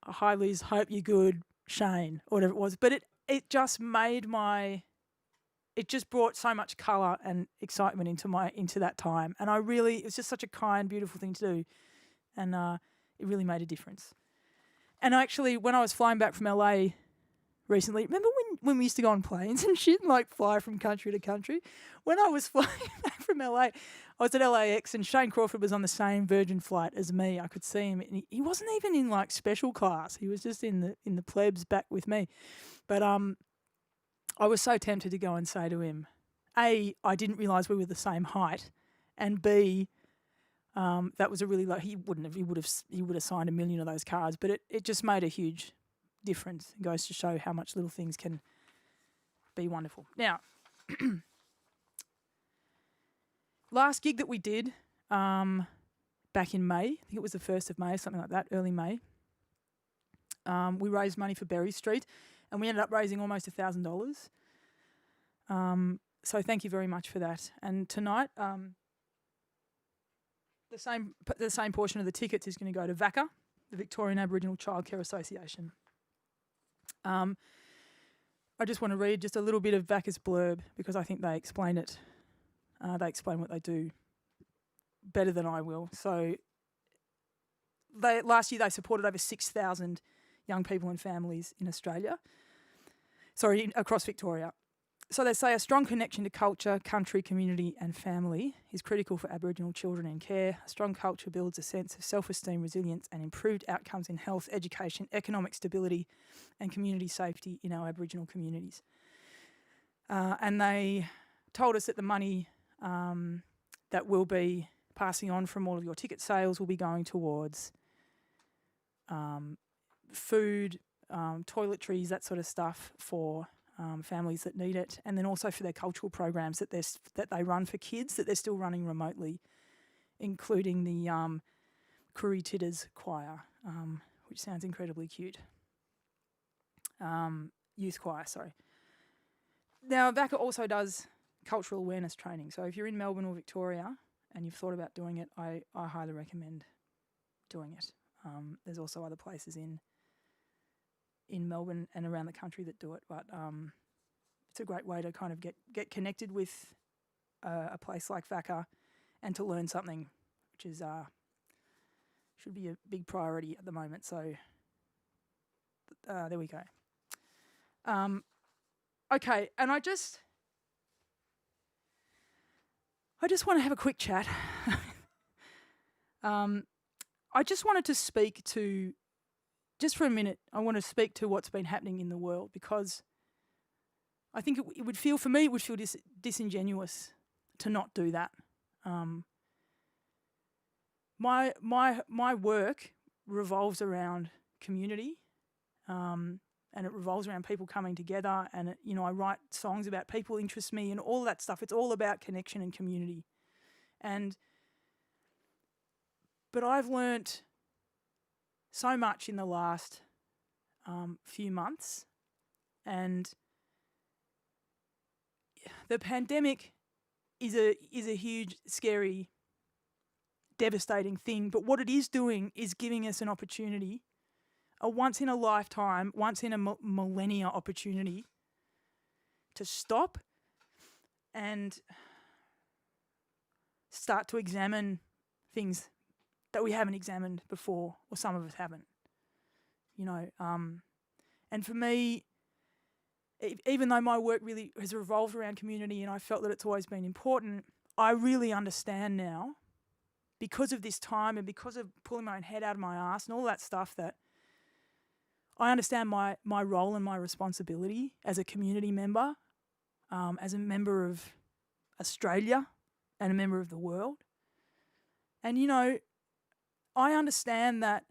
"Hi Liz, hope you're good, Shane," or whatever it was. But it just made it just brought so much colour and excitement into that time, and it was just such a kind, beautiful thing to do, and it really made a difference. And actually, when I was flying back from LA recently, remember when we used to go on planes and shit and like fly from country to country? When I was flying back from LA, I was at LAX and Shane Crawford was on the same Virgin flight as me. I could see him, and he wasn't even in like special class. He was just in the plebs back with me. But I was so tempted to go and say to him, A, I didn't realise we were the same height, and B, that was a really he would have signed 1 million of those cards, but it just made a huge difference. It goes to show how much little things can be wonderful. Now, last gig that we did back in May, I think it was the 1st of May or something like that, early May, we raised money for Berry Street, and we ended up raising almost $1,000. So thank you very much for that. And tonight, the same portion of the tickets is going to go to VACA, the Victorian Aboriginal Childcare Association. I just want to read just a little bit of VACA's blurb because I think they explain it. They explain what they do better than I will. So last year they supported over 6,000 young people and families in Australia. Across Victoria. So they say a strong connection to culture, country, community and family is critical for Aboriginal children in care. A strong culture builds a sense of self-esteem, resilience and improved outcomes in health, education, economic stability and community safety in our Aboriginal communities. And they told us that the money that we'll be passing on from all of your ticket sales will be going towards food, toiletries, that sort of stuff for families that need it, and then also for their cultural programs that they run for kids that they're still running remotely, including the Kuri Titters choir, which sounds incredibly cute. Youth choir, sorry. Now, VACA also does cultural awareness training, so if you're in Melbourne or Victoria and you've thought about doing it, I highly recommend doing it. There's also other places in Melbourne and around the country that do it, but it's a great way to kind of get connected with a place like VACA and to learn something, which is should be a big priority at the moment. So there we go. Okay, and I just want to have a quick chat. I just wanted to speak to, just for a minute, I want to speak to what's been happening in the world, because I think it would feel disingenuous to not do that. My work revolves around community, and it revolves around people coming together, and it, I write songs about people interest me and all that stuff. It's all about connection and community. But I've learnt so much in the last few months, and the pandemic is a huge, scary, devastating thing. But what it is doing is giving us an opportunity, a once in a lifetime, once in a millennia opportunity to stop and start to examine things that we haven't examined before, or some of us haven't. And for me, even though my work really has revolved around community and I felt that it's always been important, I really understand now, because of this time and because of pulling my own head out of my arse and all that stuff, that I understand my role and my responsibility as a community member, as a member of Australia and a member of the world. And, I understand that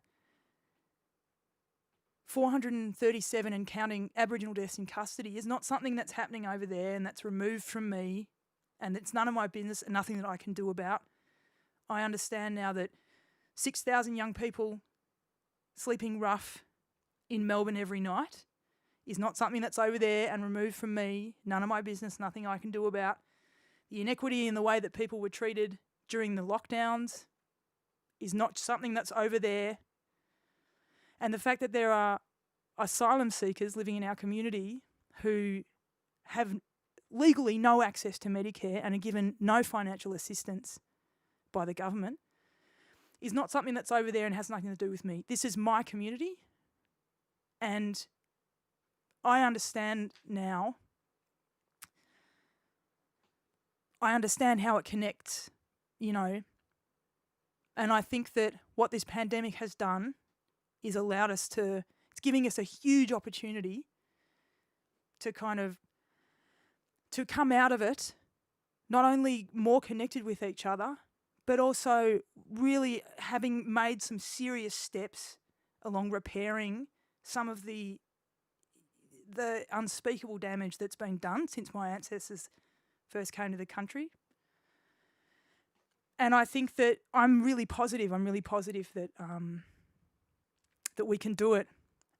437 and counting Aboriginal deaths in custody is not something that's happening over there and that's removed from me, and it's none of my business and nothing that I can do about. I understand now that 6,000 young people sleeping rough in Melbourne every night is not something that's over there and removed from me, none of my business, nothing I can do about. The inequity in the way that people were treated during the lockdowns is not something that's over there. And the fact that there are asylum seekers living in our community who have legally no access to Medicare and are given no financial assistance by the government is not something that's over there and has nothing to do with me. This is my community, and I understand now. I understand how it connects, and I think that what this pandemic has done is allowed us to, it's giving us a huge opportunity to to come out of it, not only more connected with each other, but also really having made some serious steps along repairing some of the unspeakable damage that's been done since my ancestors first came to the country. And I think that I'm really positive that that we can do it.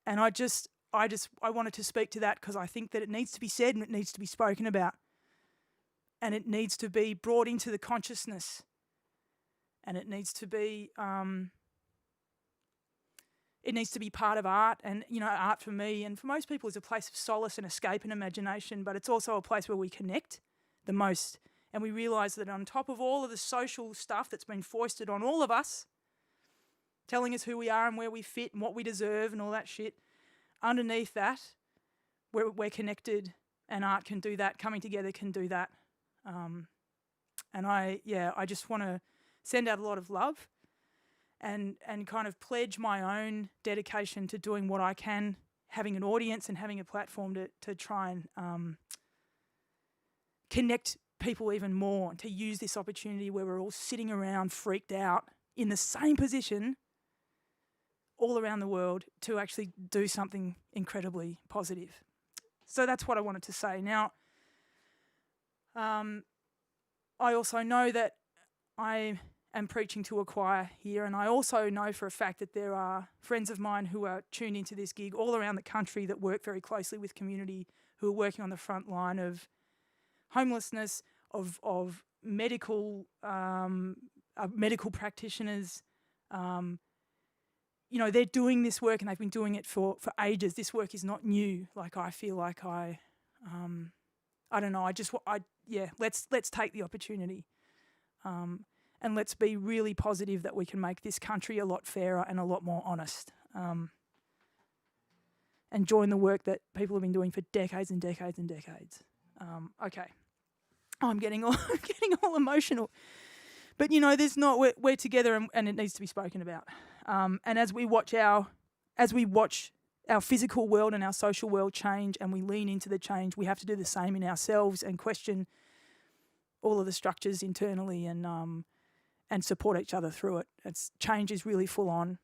And I wanted to speak to that because I think that it needs to be said and it needs to be spoken about. And it needs to be brought into the consciousness. And it needs to be part of art. And, art for me and for most people is a place of solace and escape and imagination, but it's also a place where we connect the most. And we realise that on top of all of the social stuff that's been foisted on all of us, telling us who we are and where we fit and what we deserve and all that shit, underneath that, we're connected, and art can do that, coming together can do that. And I just want to send out a lot of love and kind of pledge my own dedication to doing what I can, having an audience and having a platform to try and connect people even more, to use this opportunity where we're all sitting around freaked out in the same position all around the world to actually do something incredibly positive. So that's what I wanted to say. Now, I also know that I am preaching to a choir here, and I also know for a fact that there are friends of mine who are tuned into this gig all around the country that work very closely with community, who are working on the front line of homelessness, of medical practitioners. They're doing this work and they've been doing it for ages. This work is not new. Like, I feel like I don't know. Let's take the opportunity, and let's be really positive that we can make this country a lot fairer and a lot more honest, and join the work that people have been doing for decades and decades and decades. Okay, I'm getting all emotional, but there's not. We're together, and it needs to be spoken about. And as we watch our physical world and our social world change, and we lean into the change, we have to do the same in ourselves and question all of the structures internally and support each other through it. Change is really full on,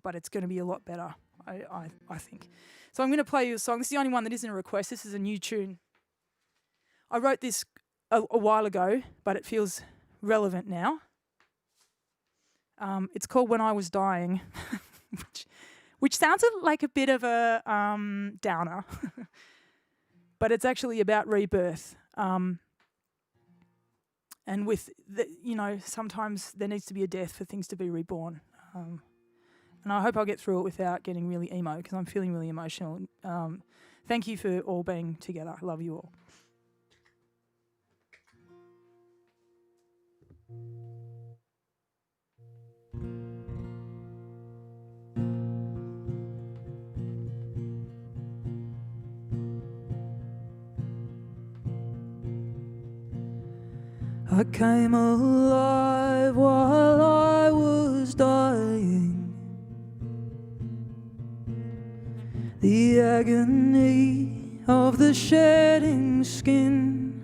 but it's going to be a lot better. I think. So I'm going to play you a song. This is the only one that isn't a request. This is a new tune. I wrote this a while ago, but it feels relevant now. It's called When I Was Dying, which sounds like a bit of a downer, but it's actually about rebirth. And with, sometimes there needs to be a death for things to be reborn. And I hope I'll get through it without getting really emo, because I'm feeling really emotional. Thank you for all being together. I love you all. I came alive while I was dying. The agony of the shedding skin,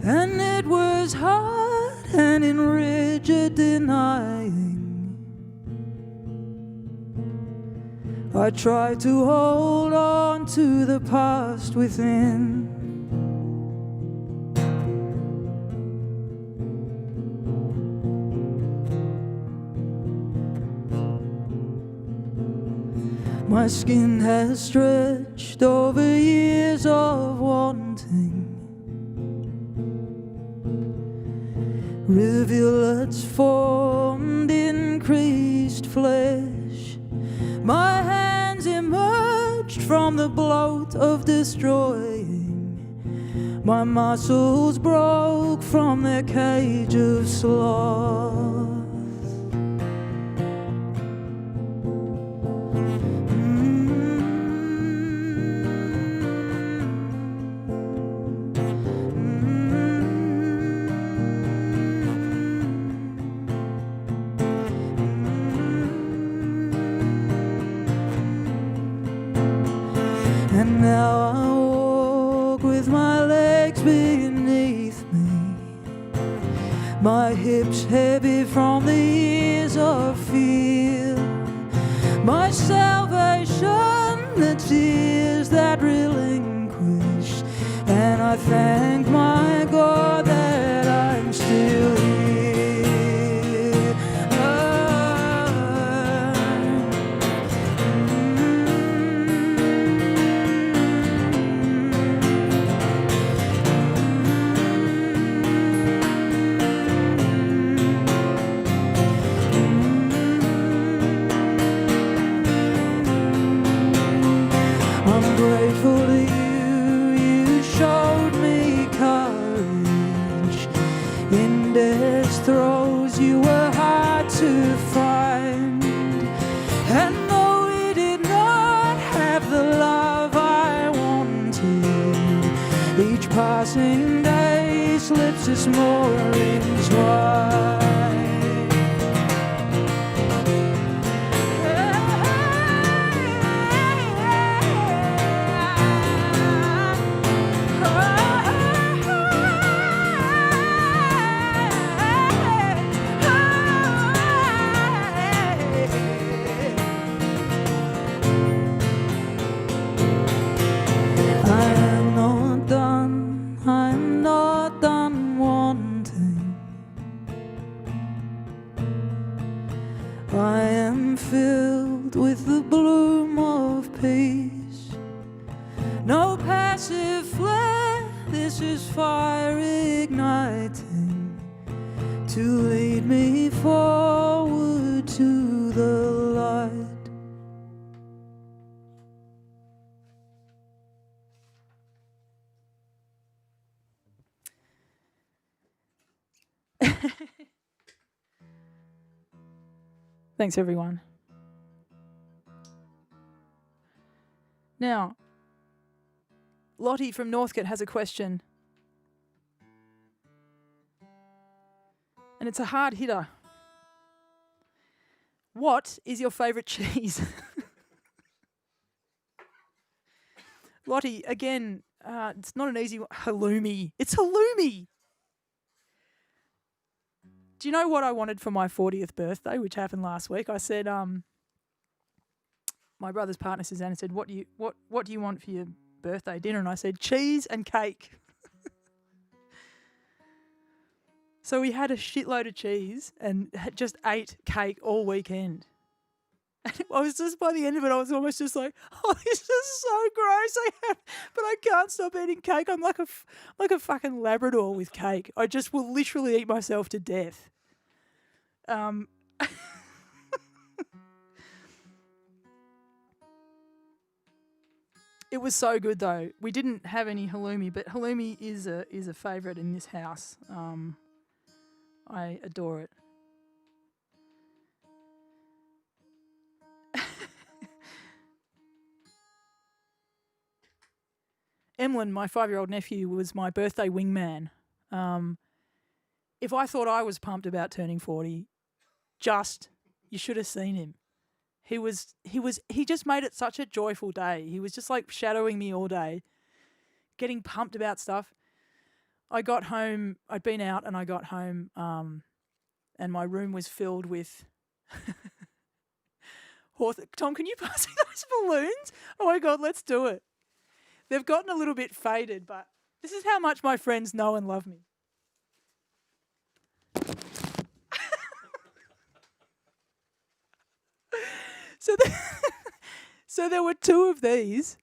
and it was hard and in rigid denying. I tried to hold on to the past within. My skin has stretched over years of wanting. Rivulets formed increased flesh. My hands emerged from the bloat of destroying. My muscles broke from their cage of sloth. And now I walk with my legs beneath me, my hips heavy from the years of fear, my salvation the tears that relinquish, and I thank my God that I'm still here. I'm grateful to you, you showed me courage. In death's throes you were hard to find, and though we did not have the love I wanted, each passing day slips us more entwined. I'm not done wanting. I am filled with the bloom of peace. No passive flare, this is fire igniting to lead me forward to the light. Thanks, everyone. Now, Lottie from Northcote has a question. And it's a hard hitter. What is your favourite cheese? Lottie, again, it's not an easy one. Halloumi. It's halloumi. Do you know what I wanted for my 40th birthday, which happened last week? I said, my brother's partner Suzanne said, "What do you want for your birthday dinner?" And I said, "Cheese and cake." So we had a shitload of cheese and just ate cake all weekend. And I was just, by the end of it, I was almost just like, "Oh, this is so gross." But I can't stop eating cake. I'm like a fucking Labrador with cake. I just will literally eat myself to death. It was so good though. We didn't have any halloumi, but halloumi is a favourite in this house. I adore it. Emlyn, my 5-year-old nephew, was my birthday wingman. If I thought I was pumped about turning 40, you should have seen him. He just made it such a joyful day. He was just like shadowing me all day, getting pumped about stuff. I got home, I'd been out and I got home, and my room was filled with Tom, can you pass me those balloons? Oh my God, let's do it. They've gotten a little bit faded, but this is how much my friends know and love me. So there were two of these.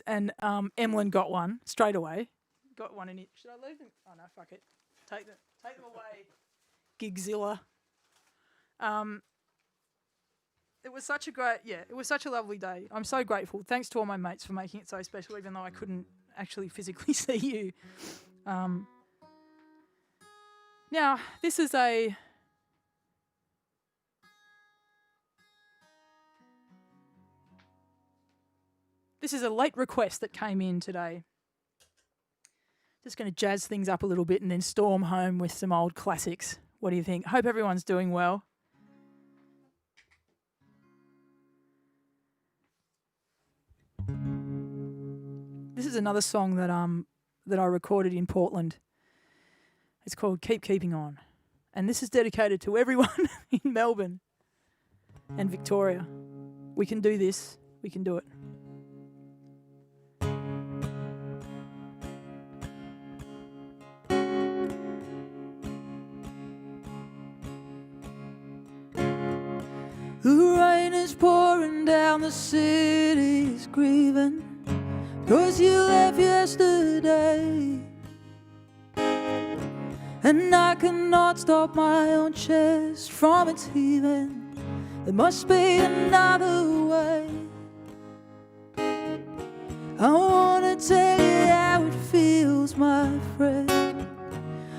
And Emlyn got one straight away. Got one in it. Should I leave them? Oh no, fuck it. Take them away, Gigzilla. It was such a lovely day. I'm so grateful. Thanks to all my mates for making it so special, even though I couldn't actually physically see you. Now, this is a late request that came in today. Just going to jazz things up a little bit and then storm home with some old classics. What do you think? Hope everyone's doing well. This is another song that I recorded in Portland. It's called Keep Keeping On. And this is dedicated to everyone in Melbourne and Victoria. We can do this. We can do it. The rain is pouring down, the city's grieving, 'cause you left yesterday. And I cannot stop my own chest from its heaving. There must be another way. I wanna tell you how it feels, my friend.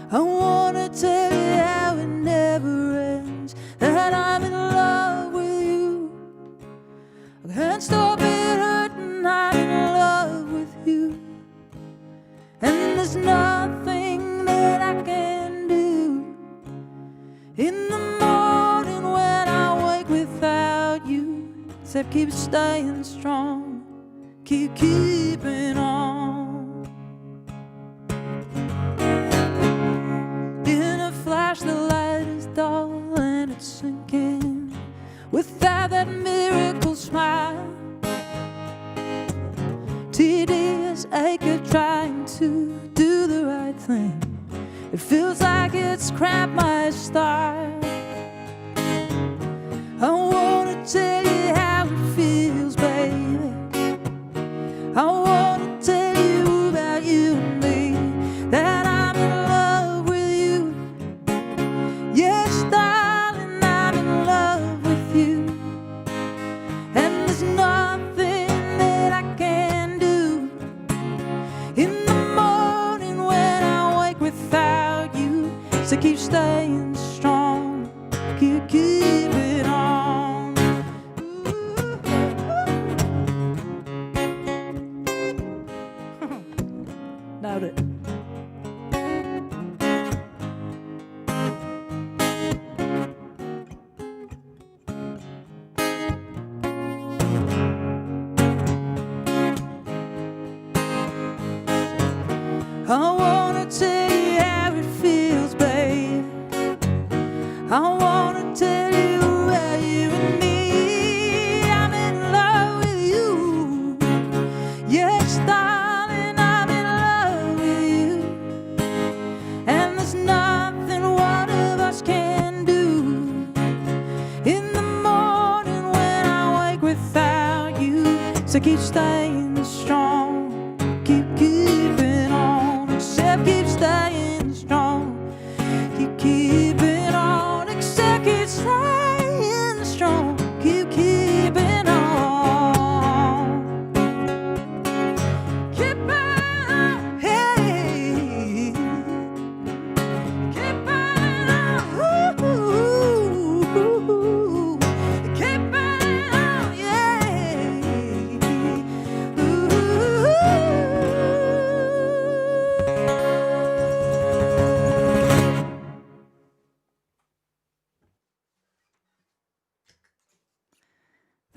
I wanna tell you how it never ends, that I'm in love with you. I can't stop it hurting, I'm in love with you. And there's nothing that I can do in the morning when I wake without you, except keep staying strong, keep keeping on. In a flash the light is dull and it's sinking, without that miracle smile, tedious ache of trying to do the right thing. It feels like it's cramped my style. I wanna tell you how it feels, baby. I wanna tell you about you and me, that I'm in love with you. Yes, darling, I'm in love with you. And there's nothing that I can do in the morning when I wake without you. So keep staying strong, keep keeping on. Nailed it. I wanna tell you how it feels,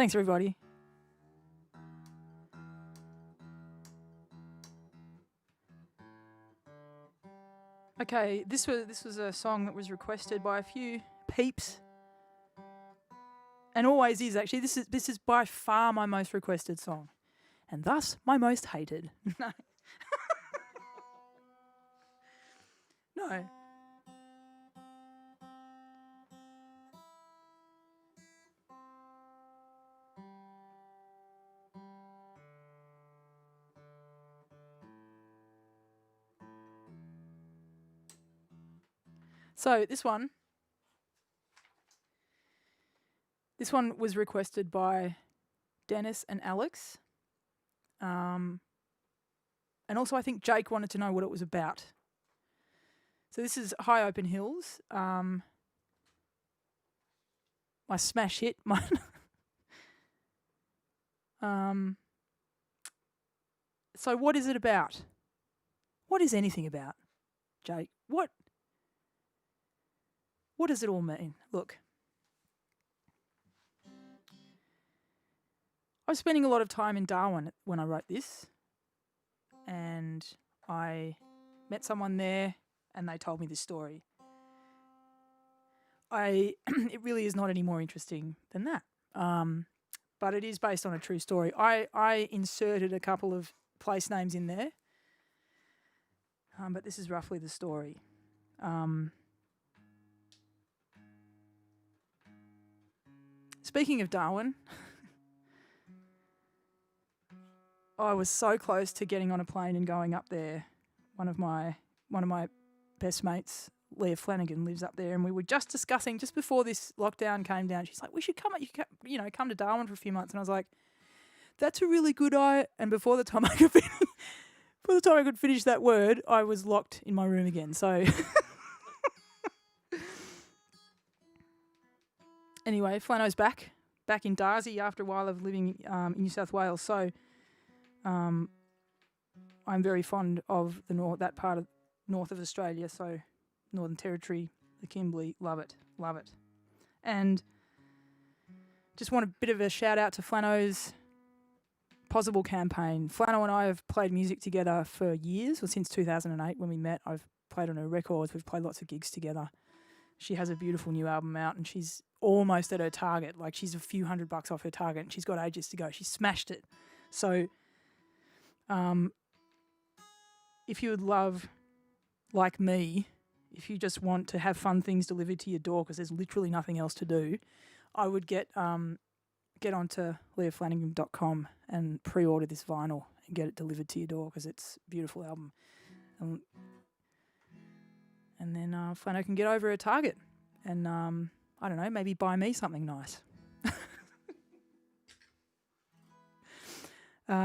Thanks, everybody. Okay, this was a song that was requested by a few peeps, and always is actually. This is by far my most requested song, and thus my most hated. No, no. So this one was requested by Dennis and Alex. And also I think Jake wanted to know what it was about. So this is High Open Hills. My smash hit. So what is it about? What is anything about, Jake? What does it all mean? Look, I was spending a lot of time in Darwin when I wrote this, and I met someone there and they told me this story. It really is not any more interesting than that. But it is based on a true story. I inserted a couple of place names in there, but this is roughly the story. Speaking of Darwin, I was so close to getting on a plane and going up there. One of my best mates, Leah Flanagan, lives up there, and we were just discussing just before this lockdown came down. She's like, "We should come to Darwin for a few months," and I was like, "That's a really good idea." And before the time I could finish that word, I was locked in my room again. So. Anyway, Flano's back in Darcy after a while of living in New South Wales. So I'm very fond of that part of north of Australia. So Northern Territory, the Kimberley, love it. And just want a bit of a shout out to Flano's Possible campaign. Flano and I have played music together for years, or since 2008 when we met. I've played on her records. We've played lots of gigs together. She has a beautiful new album out, and she's almost at her target. Like, she's a few $100 off her target, and she's got ages to go. She smashed it. So, if you would love, like me, if you just want to have fun things delivered to your door because there's literally nothing else to do, I would get onto leahflanagan.com and pre-order this vinyl and get it delivered to your door because it's a beautiful album. And then Flano can get over her target and, I don't know, maybe buy me something nice.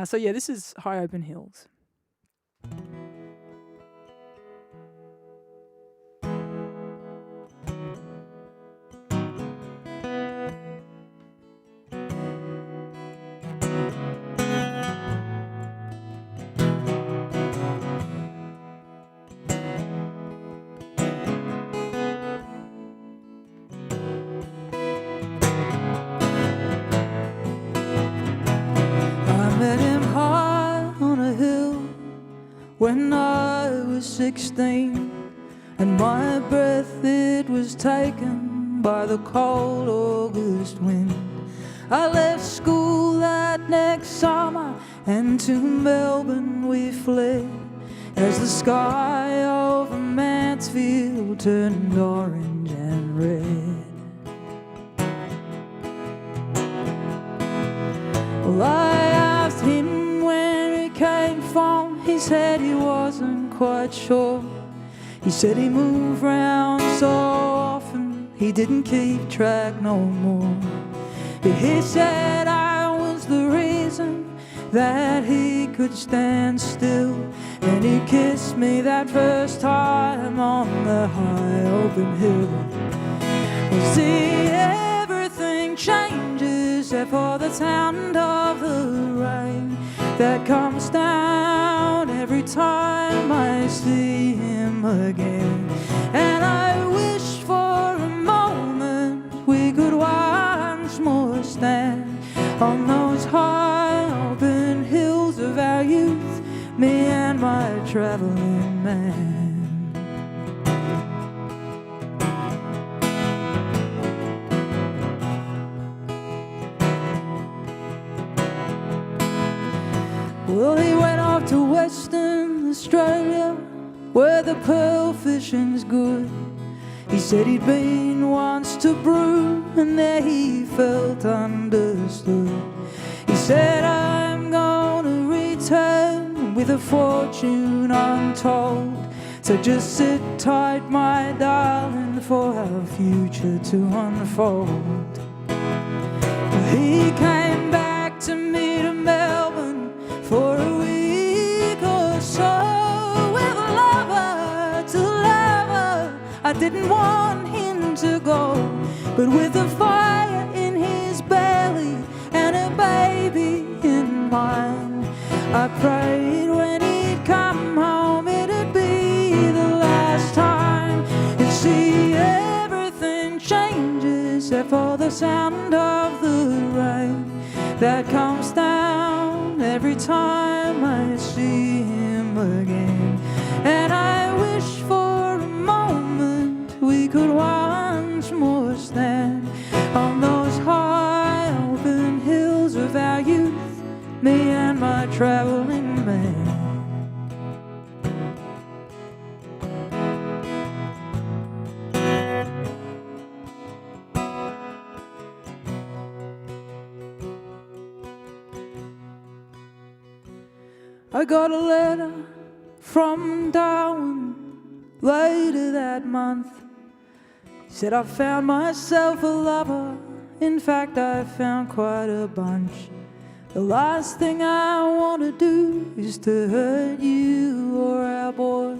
So, yeah, this is High Open Hills. When I was 16, and my breath it was taken by the cold August wind. I left school that next summer, and to Melbourne we fled, as the sky over Mansfield turned orange and red. Well, I asked him where he came from. He said he wasn't quite sure. He said he moved round so often he didn't keep track no more. But he said I was the reason that he could stand still, and he kissed me that first time on the high open hill. You see, everything changes for the sound of the rain that comes down every time I see him again. And I wish for a moment we could once more stand me and my traveling man. Well, he went off to Western Australia, where the pearl fishing's good. He said he'd been once to Brew, and there he felt understood. He said, I'm gonna return with a fortune untold. So just sit tight, my darling, for our future to unfold. He came back to me to Melbourne for a week or so, with a lover to lover. I didn't want him to go, but with a fire in his belly and a baby in mine, I prayed when he'd come home it'd be the last time. You see, everything changes except for the sound of the rain that comes down every time I see him again. And I wish for a moment we could once more stand on those high open hills of our youth, me and my traveling man. I got a letter from Darwin later that month. He said, I found myself a lover. In fact, I found quite a bunch. The last thing I want to do is to hurt you or our boy.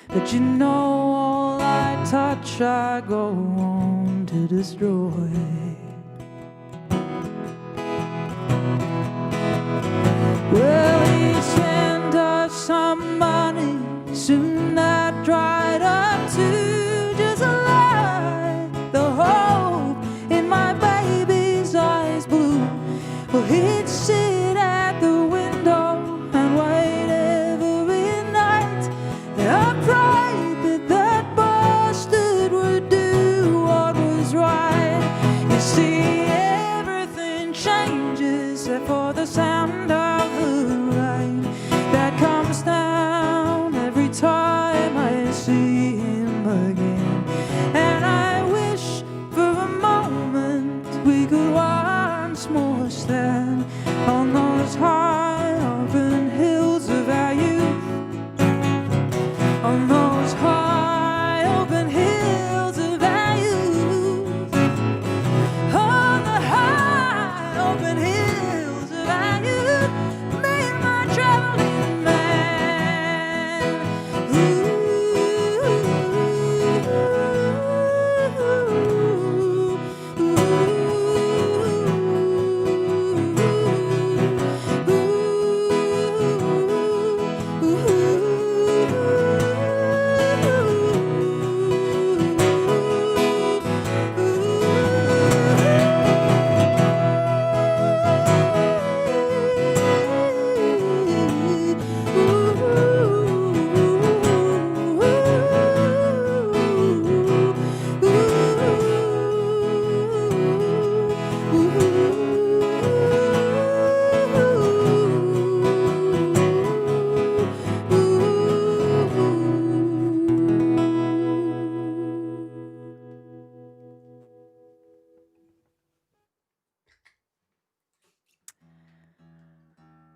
But you know, all I touch I go on to destroy. Well, he sent us some money, soon that dried up too. Just a lie, the hope in my baby's eyes blue. Well, he'd sit at the window and wait every night. I prayed that that bastard would do what was right. You see, everything changes except for the sound of that comes down every time I see him again. And I wish for a moment we could once more stand on those high open hills of our youth, on those high open hills of our youth, on the high open hills of our youth. Traveling man,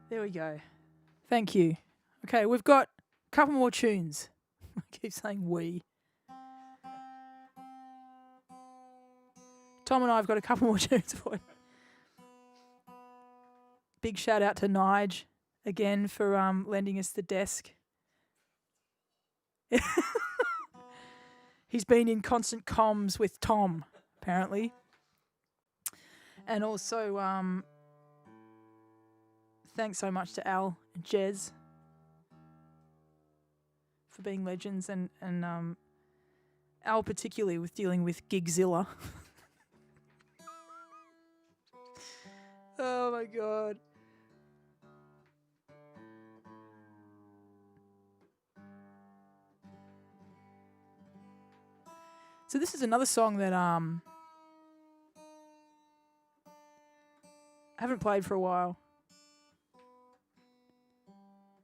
There we go. Thank you. Okay, we've got a couple more tunes. I keep saying we. Tom and I have got a couple more tunes for you. Big shout out to Nige again for lending us the desk. He's been in constant comms with Tom, apparently. And also, thanks so much to Al and Jez for being legends, and Al particularly with dealing with Gigzilla. Oh my God. So this is another song that I haven't played for a while,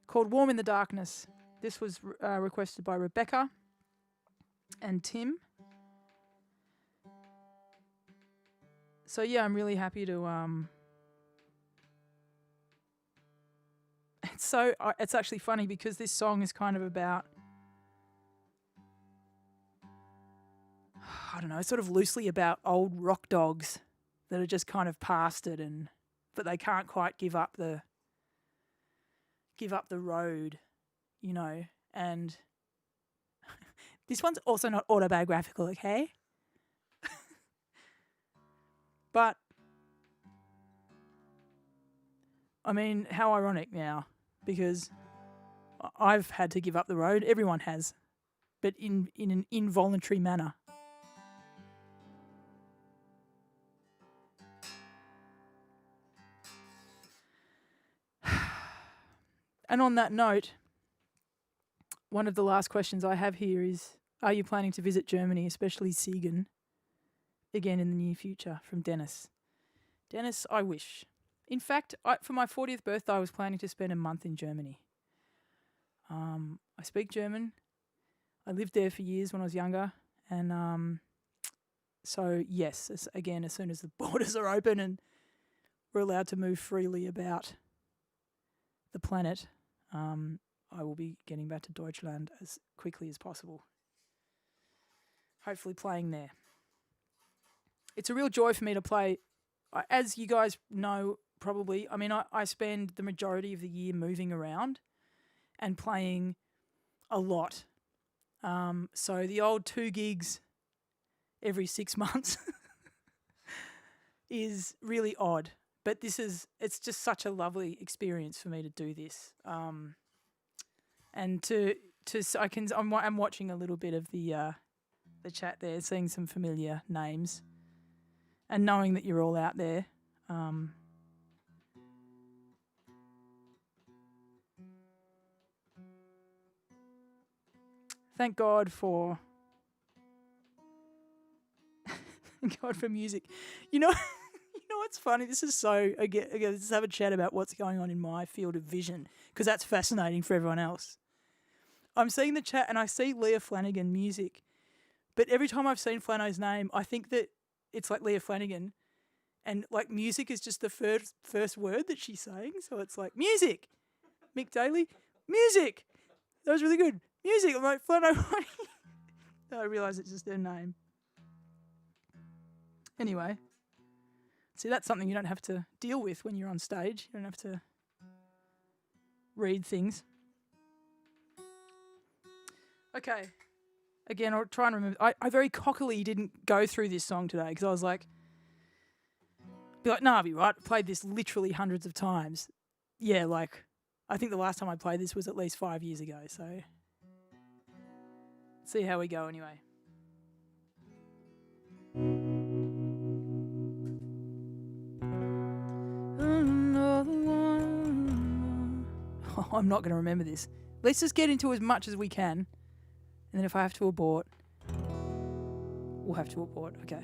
called Warm in the Darkness. This was requested by Rebecca and Tim. So yeah, I'm really happy to it's actually funny because this song is kind of about, I don't know, sort of loosely about old rock dogs that are just kind of past it, but they can't quite give up the road, you know. And this one's also not autobiographical, okay? But I mean, how ironic now, because I've had to give up the road. Everyone has, but in an involuntary manner. And on that note, one of the last questions I have here is, are you planning to visit Germany, especially Siegen, again in the near future? From Dennis. Dennis, I wish. In fact, for my 40th birthday, I was planning to spend a month in Germany. I speak German. I lived there for years when I was younger. And so, yes, as soon as the borders are open and we're allowed to move freely about the planet, I will be getting back to Deutschland as quickly as possible. Hopefully playing there. It's a real joy for me to play. As you guys know, probably, I mean, I spend the majority of the year moving around and playing a lot. So the old 2 gigs every 6 months is really odd. But it's just such a lovely experience for me to do this. And I'm watching a little bit of the chat there, seeing some familiar names, and knowing that you're all out there. Thank God for music. You know what's funny? This is again, let's have a chat about what's going on in my field of vision, because that's fascinating for everyone else. I'm seeing the chat and I see Leah Flanagan music, but every time I've seen Flano's name, I think that it's like Leah Flanagan, and like music is just the first word that she's saying. So it's like music, Mick Daly, music. That was really good. Music. I'm like, Flano. I realise it's just their name. Anyway, see, that's something you don't have to deal with when you're on stage. You don't have to read things. Okay. Again, I'll try and remember. I very cockily didn't go through this song today because I was like, I'll be right. I played this literally hundreds of times. Yeah, like, I think the last time I played this was at least 5 years ago. So, see how we go anyway. Oh, I'm not going to remember this. Let's just get into as much as we can. And then if I have to abort, we'll have to abort. Okay.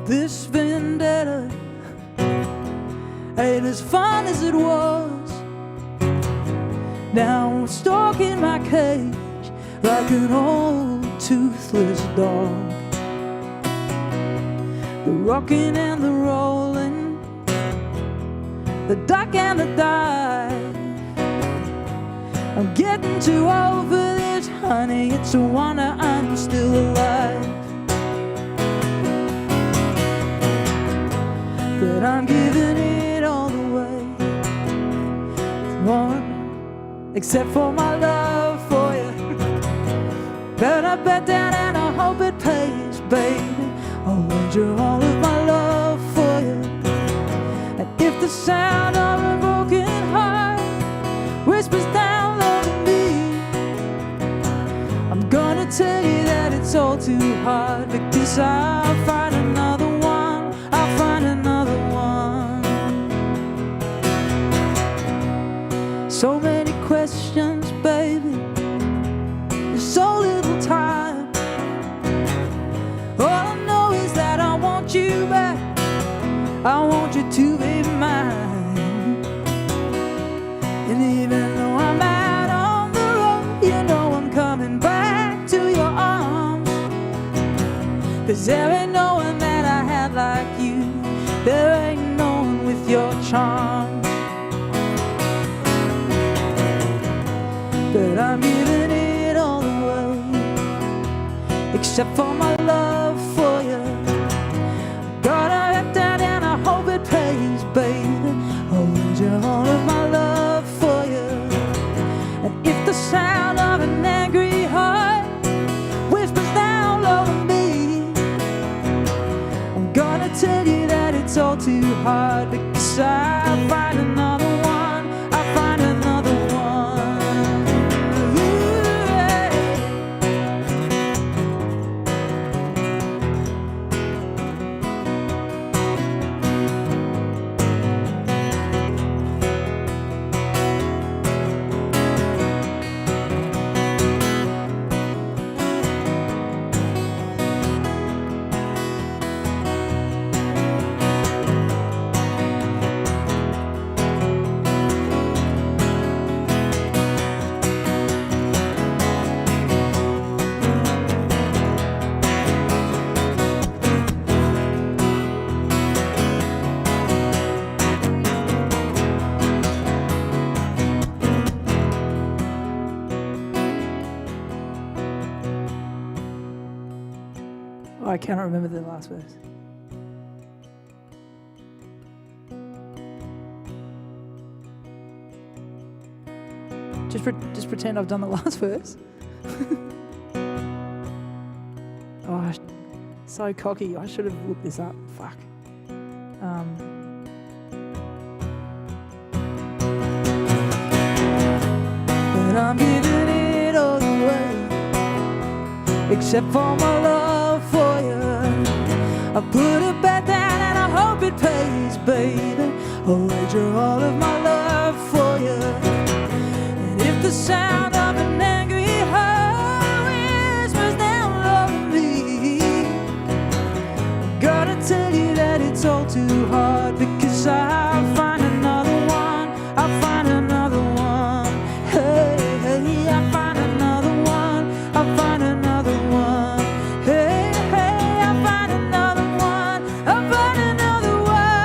This vendetta ain't as fun as it was. Now I'm stuck in my cage like an old toothless dog. The rocking and the rolling, the duck and the dive. I'm getting too old for this, honey. It's a wonder I'm still alive. But I'm giving it all away. Except for my love for you. Bet I bet down and I hope it pays, baby. I'll wager all of my love for you. And if the sound of a broken heart whispers down low to me, I'm gonna take it's all too hard, because I'll find another one, I'll find another one. So many questions, baby, there's so little time. All I know is that I want you back, I want you to be mine. And even though I'm out on the road, you know I'm coming back to your arms. 'Cause there ain't no one that I had like you, there ain't no one with your charm. But I'm giving it all away, except for my love for you. Gotta head down and I hope it pays, baby. I'll lose you all of my love for you. And if the sound of an angry heart whispers down low to me, I'm gonna tell you that it's all too hard, because I'll find another one, I'll find another one. Ooh, yeah. I cannot remember the last verse. Just pretend I've done the last verse. Oh, so cocky. I should have looked this up. Fuck. But I'm giving it all away, except for my love for you. I put it back down and I hope it pays, baby. I'll wager all of my love for you. And if the sound of an angry heart whispers down low to me, I'm gonna tell you that it's all too hard, because I'll find another one, I'll find another one. Hey, hey, I'll find another one, I'll find another one. Hey, hey, I'll find another one, I'll find another one,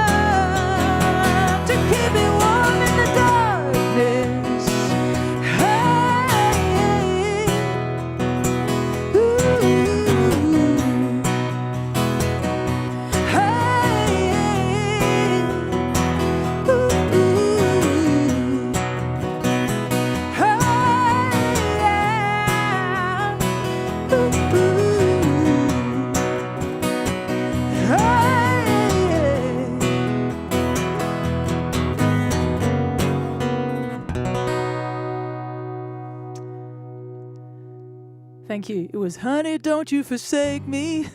to keep me warm in the darkness. Hey, ooh, Thank you. It was, honey, don't you forsake me.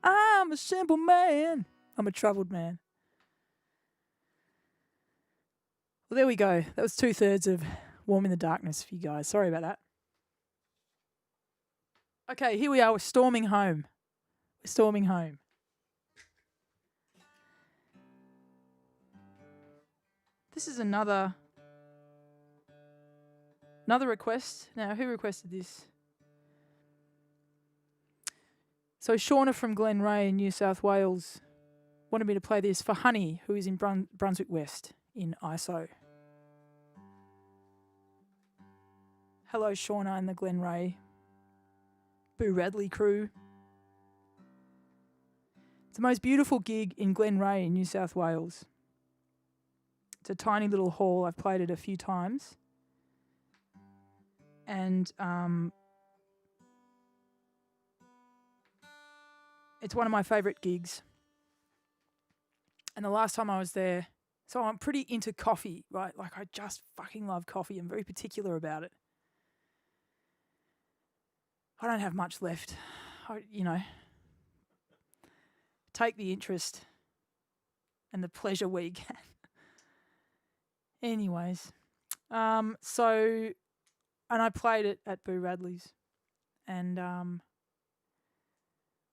I'm a simple man. I'm a troubled man. Well, there we go. That was 2/3 of Warm in the Darkness for you guys. Sorry about that. Okay, here we are. We're storming home. We're storming home. This is another request. Now, who requested this? So Shauna from Glenray in New South Wales wanted me to play this for Honey, who is in Brunswick West in ISO. Hello, Shauna and the Glenray Boo Radley crew. It's the most beautiful gig in Glenray in New South Wales. It's a tiny little hall. I've played it a few times. And it's one of my favourite gigs. And the last time I was there, so I'm pretty into coffee, right? Like, I just fucking love coffee. I'm very particular about it. I don't have much left. Take the interest and the pleasure we can. Anyways, and I played it at Boo Radley's, and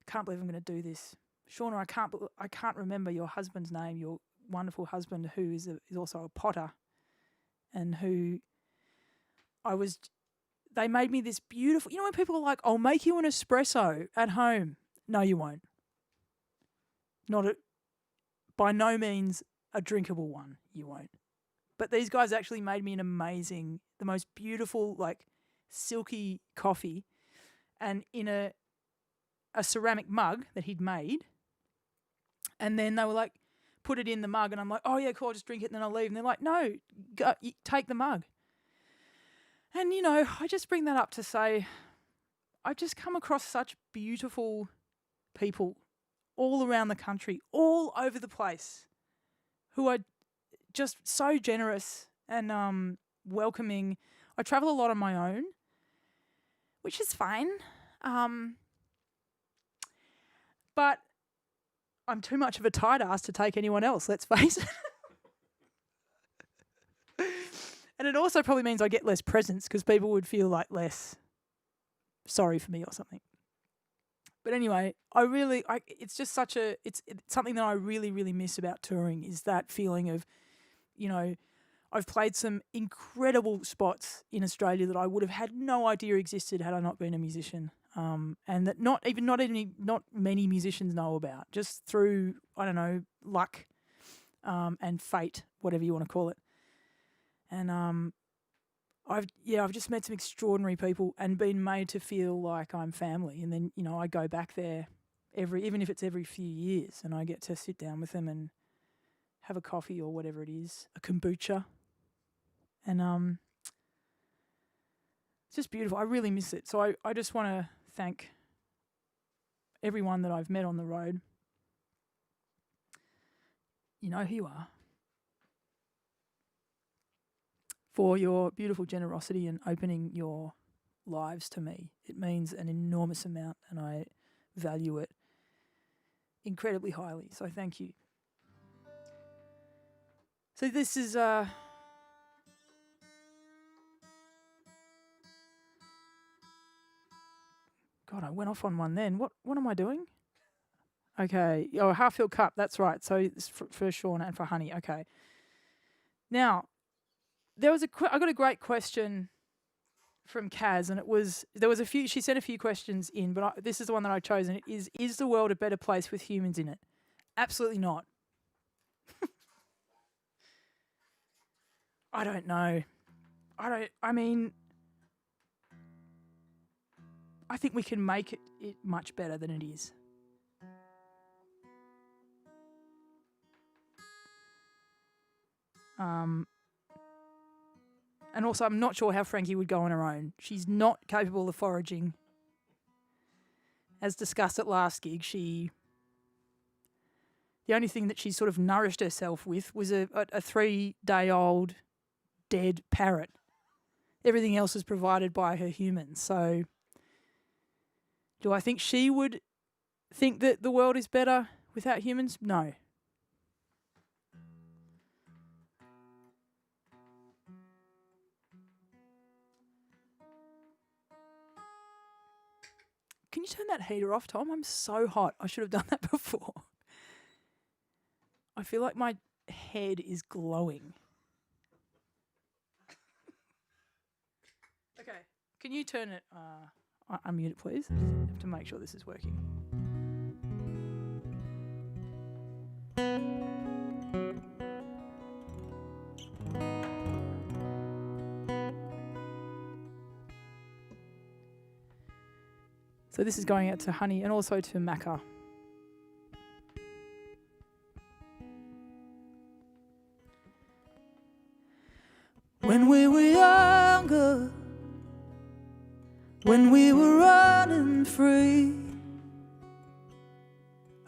can't believe I'm going to do this. Shauna, I can't remember your husband's name, your wonderful husband who is also a potter, and who they made me this beautiful, when people are like, I'll make you an espresso at home. No, you won't. By no means a drinkable one, you won't. But these guys actually made me the most beautiful, like, silky coffee, and in a ceramic mug that he'd made. And then they were like, put it in the mug, and I'm like, oh yeah, cool, I'll just drink it and then I'll leave. And they're like, no, take the mug. And, I just bring that up to say I've just come across such beautiful people all around the country, all over the place, who are just so generous and welcoming. I travel a lot on my own, which is fine. But I'm too much of a tight ass to take anyone else, let's face it. And it also probably means I get less presents because people would feel like less sorry for me or something. But anyway, it's just it's something that I really, really miss about touring, is that feeling of, I've played some incredible spots in Australia that I would have had no idea existed had I not been a musician. And that not many musicians know about, just through, I don't know, luck, and fate, whatever you want to call it. And I've just met some extraordinary people and been made to feel like I'm family. And then, I go back there even if it's every few years, and I get to sit down with them and have a coffee or whatever it is, a kombucha. And it's just beautiful. I really miss it. So I just want to thank everyone that I've met on the road. You know who you are. For your beautiful generosity and opening your lives to me. It means an enormous amount, and I value it incredibly highly. So thank you. So this is God, I went off on one then. What am I doing? Okay. Oh, half-filled cup. That's right. So it's for Sean and for Honey. Okay. Now, I got a great question from Kaz, and she sent a few questions in, but this is the one that I chose, and it is the world a better place with humans in it? Absolutely not. I don't know. I think we can make it much better than it is. And also, I'm not sure how Frankie would go on her own. She's not capable of foraging. As discussed at last gig, the only thing that she sort of nourished herself with was a 3-day-old dead parrot. Everything else is provided by her humans. So, do I think she would think that the world is better without humans? No. Can you turn that heater off, Tom? I'm so hot. I should have done that before. I feel like my head is glowing. Okay. Can you turn it... unmute it, please. I just have to make sure this is working. So this is going out to Honey and also to Macca. When we were younger, when we were running free,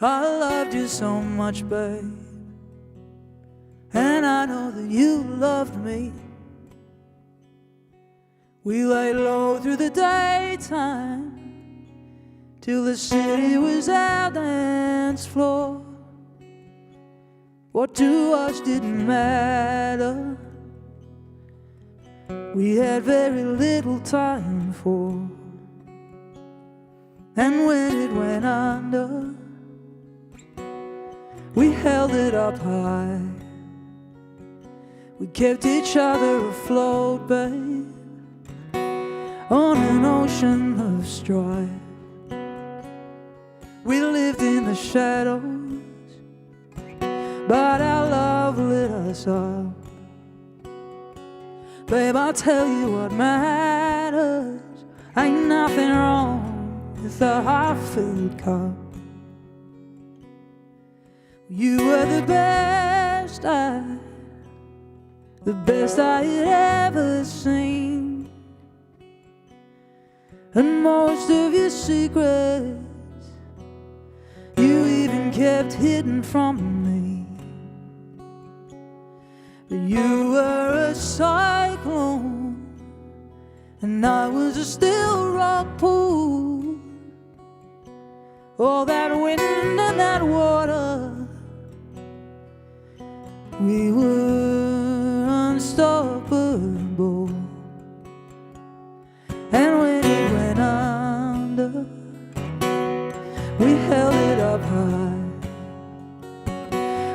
I loved you so much, babe, and I know that you loved me. We lay low through the daytime, till the city was our dance floor. What to us didn't matter. We had very little time for. And when it went under, we held it up high. We kept each other afloat, babe, on an ocean of strife. We lived in the shadows, but our love lit us up. Babe, I'll tell you what matters. Ain't nothing wrong with a half-filled cup. You were the best I had ever seen. And most of your secrets you even kept hidden from me. But you were a cyclone, and I was a still rock pool. All that wind and that water, we were unstoppable. And when it went under, we held it up high.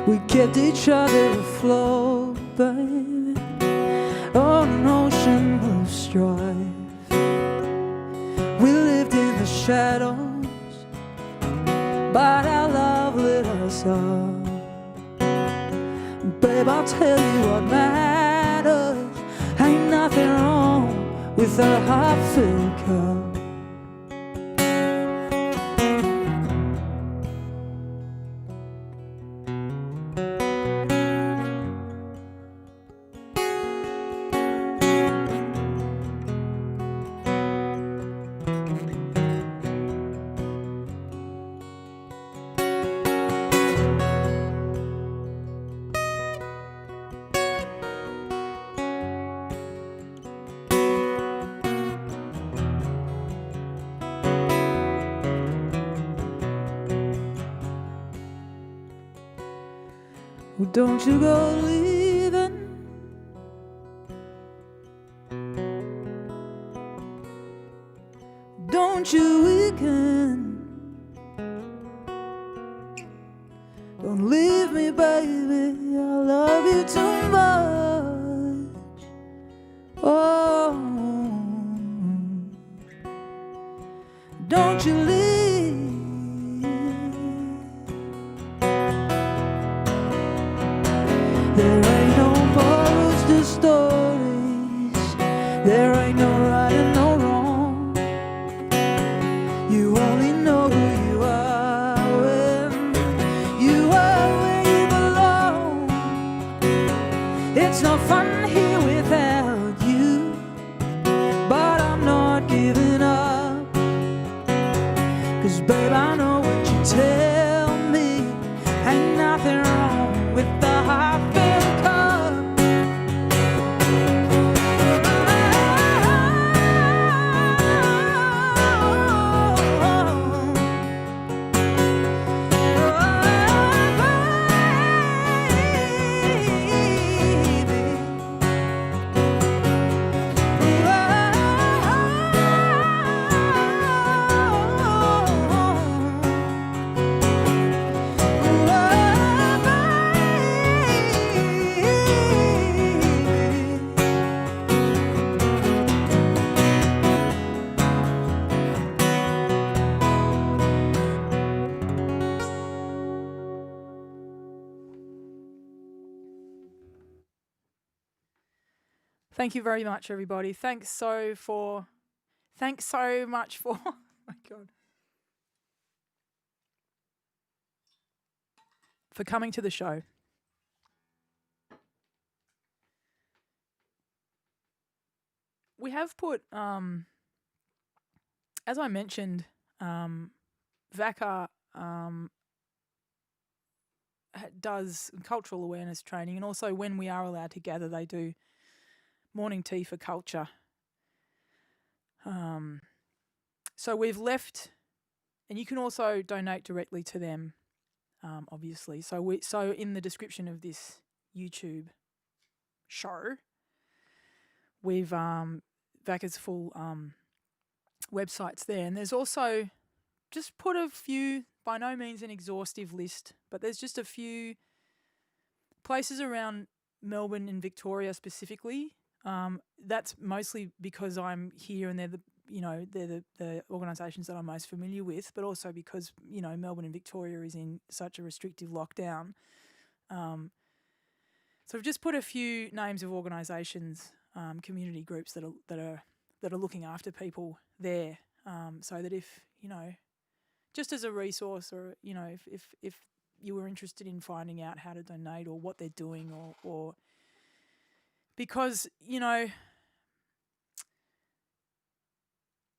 We kept each other afloat, baby, on an ocean of strife. We lived in the shadows, but our love lit us up. Babe, I'll tell you what matters. Ain't nothing wrong with a half-filled cup. Well, don't you go leaving. Don't you weaken. Don't leave me, baby. I love you too much. Oh, don't you leave. There ain't no morals to stories. There ain't no right and no wrong. You only know who you are when you are where you belong. It's no fun here without you, but I'm not giving up. 'Cause babe, I know what you tell me. Ain't nothing wrong with the half-filled cup. Thank you very much, everybody. Thanks so much for, oh my God, for coming to the show. We have put, as I mentioned, VACA does cultural awareness training, and also when we are allowed to gather, they do morning tea for culture. So we've left you can also donate directly to them, obviously. So in the description of this YouTube show, we've Vacca's full websites there, and there's also just put a few, by no means an exhaustive list, but there's just a few places around Melbourne and Victoria specifically. That's mostly because I'm here and they're the organisations that I'm most familiar with, but also because, Melbourne and Victoria is in such a restrictive lockdown. So I've just put a few names of organisations, community groups that are looking after people there, so that if, just as a resource, or, if you were interested in finding out how to donate or what they're doing, or because,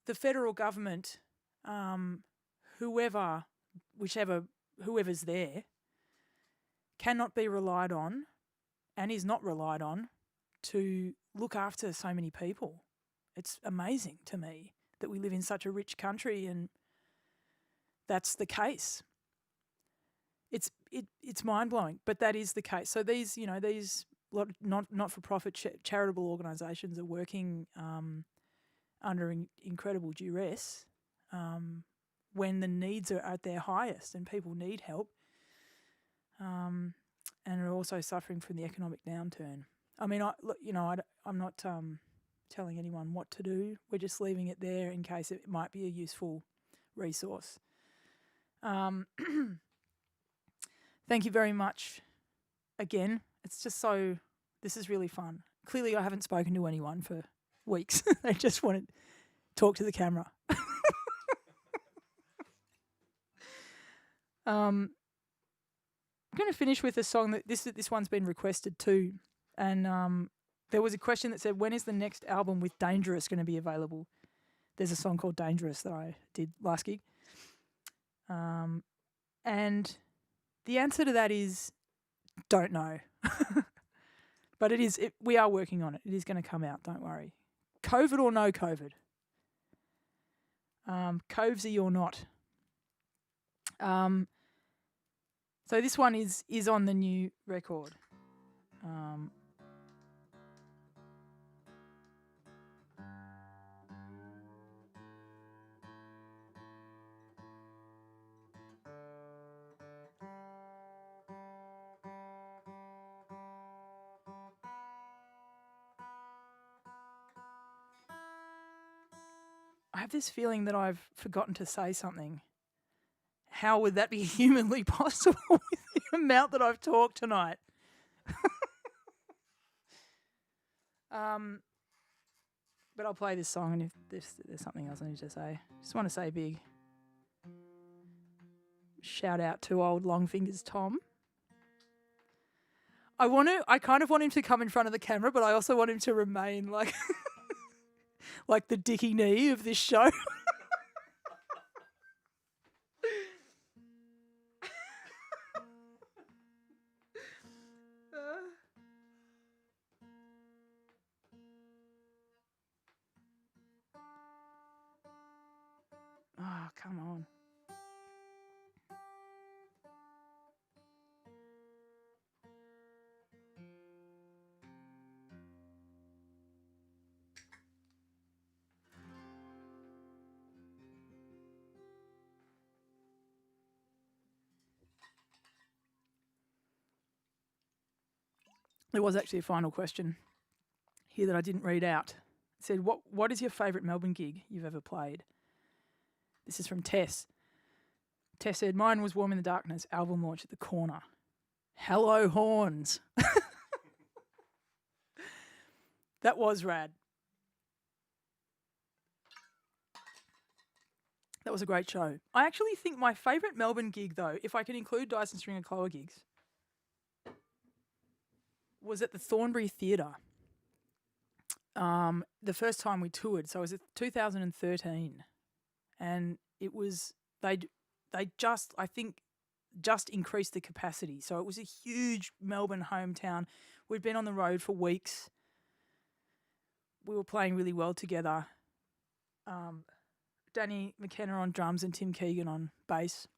the federal government, whoever's there, cannot be relied on and is not relied on to look after so many people. It's amazing to me that we live in such a rich country and that's the case. It's mind-blowing, but that is the case. So these not-for-profit charitable organisations are working under incredible duress when the needs are at their highest and people need help, and are also suffering from the economic downturn. I mean, I'm not telling anyone what to do. We're just leaving it there in case it might be a useful resource. Thank you very much again. It's just this is really fun. Clearly I haven't spoken to anyone for weeks. They just want to talk to the camera. I'm going to finish with a song that this one's been requested too. And there was a question that said, when is the next album with Dangerous going to be available? There's a song called Dangerous that I did last gig. And the answer to that is, don't know. But we are working on it. It is going to come out, don't worry. COVID or no COVID. Covesy or not. So this one is on the new record. I have this feeling that I've forgotten to say something. How would that be humanly possible with the amount that I've talked tonight? But I'll play this song, and if there's something else I need to say. Just want to say a big shout out to old Long Fingers Tom. I kind of want him to come in front of the camera, but I also want him to remain like like the Dickie Knee of this show. Oh, come on. There was actually a final question here that I didn't read out. It said, what is your favourite Melbourne gig you've ever played? This is from Tess. Tess said, mine was Warm in the Darkness, album launch at the Corner. Hello, Horns. That was rad. That was a great show. I actually think my favourite Melbourne gig, though, if I can include Dyson Stringer Clower gigs, was at the Thornbury Theatre. The first time we toured, so it was 2013, and it was they just increased the capacity, so it was a huge Melbourne hometown. We'd been on the road for weeks. We were playing really well together. Danny McKenna on drums and Tim Keegan on bass.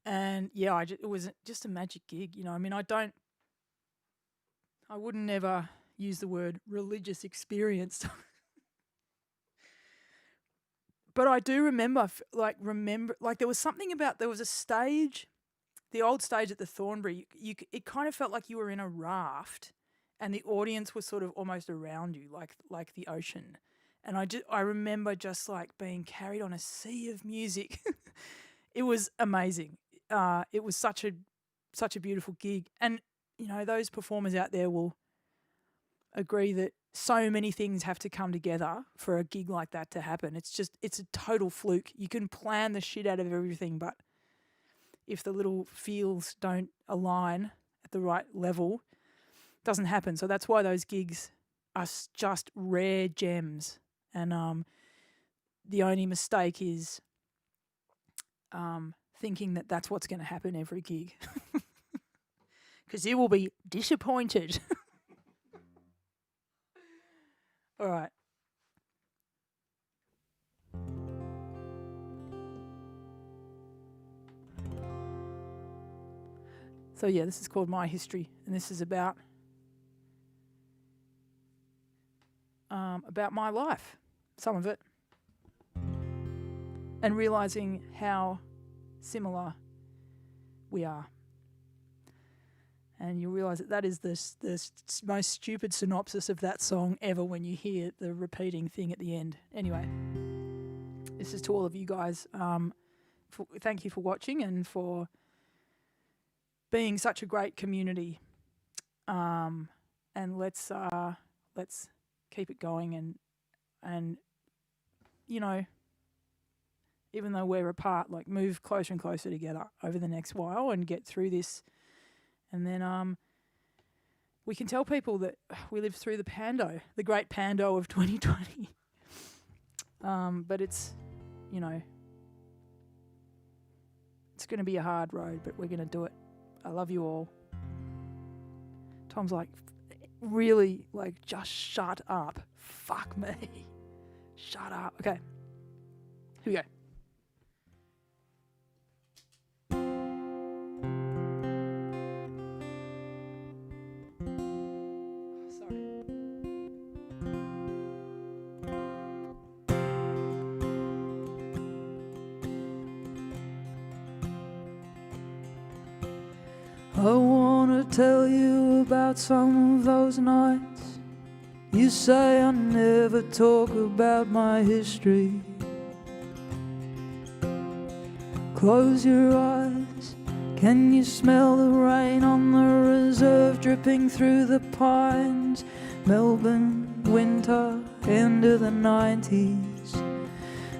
And yeah, it was just a magic gig. You know, I mean, I wouldn't never use the word religious experience. But I do remember there was something about, there was a stage, the old stage at the Thornbury, it kind of felt like you were in a raft and the audience was sort of almost around you, like the ocean. And I remember just like being carried on a sea of music. It was amazing. It was such a beautiful gig. And, you know, those performers out there will agree that so many things have to come together for a gig like that to happen. It's a total fluke. You can plan the shit out of everything, but if the little feels don't align at the right level, it doesn't happen. So that's why those gigs are just rare gems. And the only mistake is thinking that that's what's going to happen every gig. Because you will be disappointed. All right. So yeah, this is called My History, and this is about my life, some of it, and realizing how similar we are. And you realise that is the most stupid synopsis of that song ever when you hear the repeating thing at the end. Anyway, this is to all of you guys. Thank you for watching and for being such a great community. And let's keep it going. And you know, even though we're apart, like move closer and closer together over the next while and get through this. And then we can tell people that we lived through the great Pando of 2020. But it's, you know, it's going to be a hard road, but we're going to do it. I love you all. Tom's like, really, like, just shut up. Fuck me. Shut up. Okay. Here we go. I wanna tell you about some of those nights. You say I never talk about my history. Close your eyes. Can you smell the rain on the reserve dripping through the pines? Melbourne, winter, end of the 90s.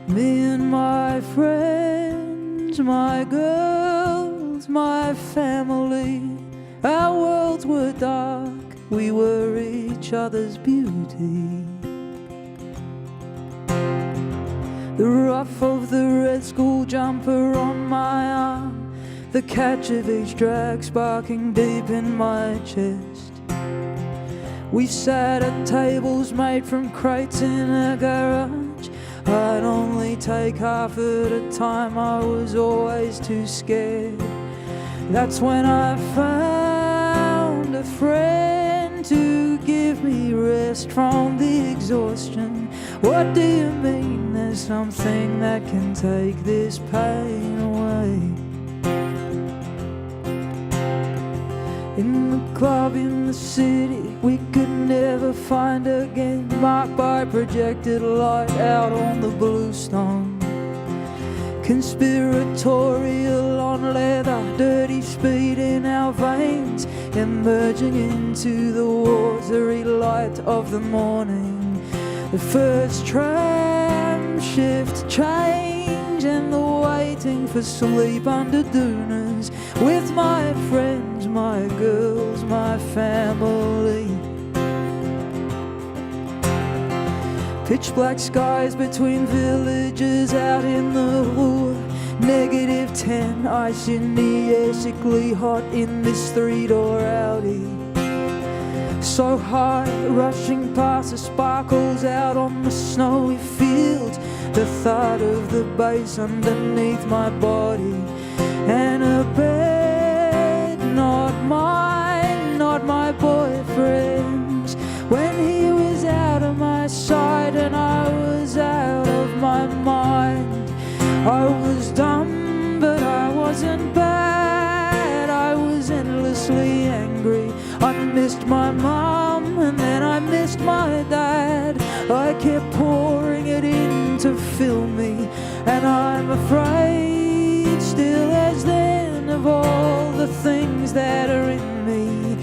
Me and my friends, my girls, my family, our worlds were dark, we were each other's beauty. The ruff of the red school jumper on my arm, the catch of each drag sparking deep in my chest. We sat at tables made from crates in a garage. I'd only take half at a time, I was always too scared. That's when I found a friend to give me rest from the exhaustion. What do you mean there's something that can take this pain away? In the club in the city we could never find again, marked by projected light out on the bluestone. Conspiratorial on leather, dirty speed in our veins, emerging into the watery light of the morning. The first tram shift change and the waiting for sleep under dunas, with my friends, my girls, my family. Pitch black skies between villages out in the Ruhr. -10, ice in the air, sickly hot in this three-door Audi. so high, rushing past the sparkles out on the snowy fields. The thud of the bass underneath my body, and a bed, not mine, not my boyfriend's. When he was out of my sight and I was out of my mind, I was dumb, but I wasn't bad. I was endlessly angry. I missed my mum and then I missed my dad. I kept pouring it in to fill me, and I'm afraid still as then of all the things that are in me.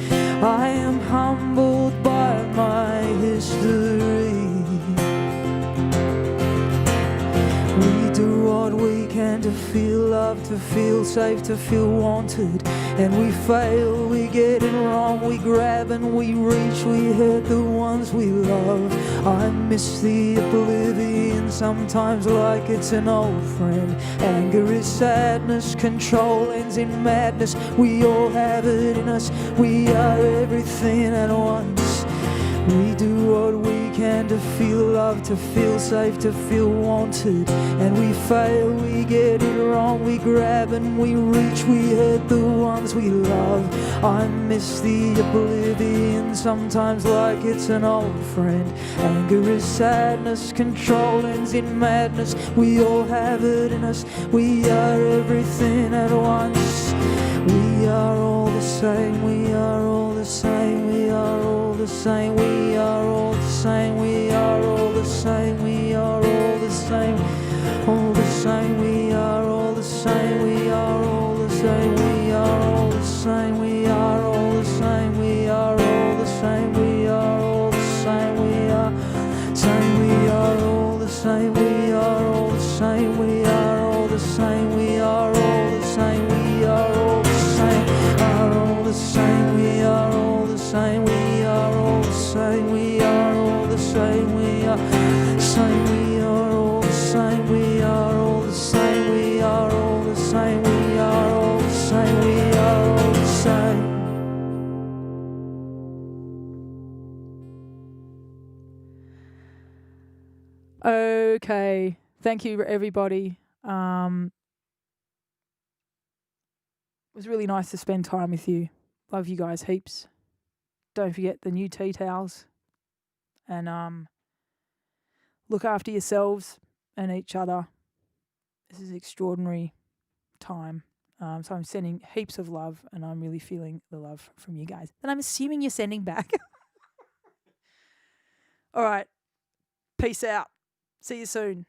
I am humbled by my history. We do what we can to feel loved, to feel safe, to feel wanted. And we fail, we get it wrong, we grab and we reach, we hurt the ones we love. I miss the oblivion sometimes like it's an old friend. Anger is sadness, control ends in madness. We all have it in us, we are everything at once. We do what we can to feel loved, to feel safe, to feel wanted. And we fail, we get it wrong, we grab and we reach, we hurt the ones we love. I miss the oblivion sometimes like it's an old friend. Anger is sadness, control ends in madness. We all have it in us, we are everything at once. We are all the same, we are all the same, we are all the same, we are all the same, we are all the same, we are all the same, all the same, we are all the same, we are all the same, we are all the same, we are all the same, we are all the same, we are all the same, we are same, we are all the same, we are all the same, we are all the same, we are all the same, we are all the same, are all the same, we are all the same, we are all the same, we are all the same, we are same, we are all the same, we are all the same, we are all the same, we are all the same, we are all the same. Okay, thank you everybody. It was really nice to spend time with you. Love you guys heaps. Don't forget the new tea towels, and look after yourselves and each other. This is an extraordinary time. So I'm sending heaps of love, and I'm really feeling the love from you guys. And I'm assuming you're sending back. All right. Peace out. See you soon.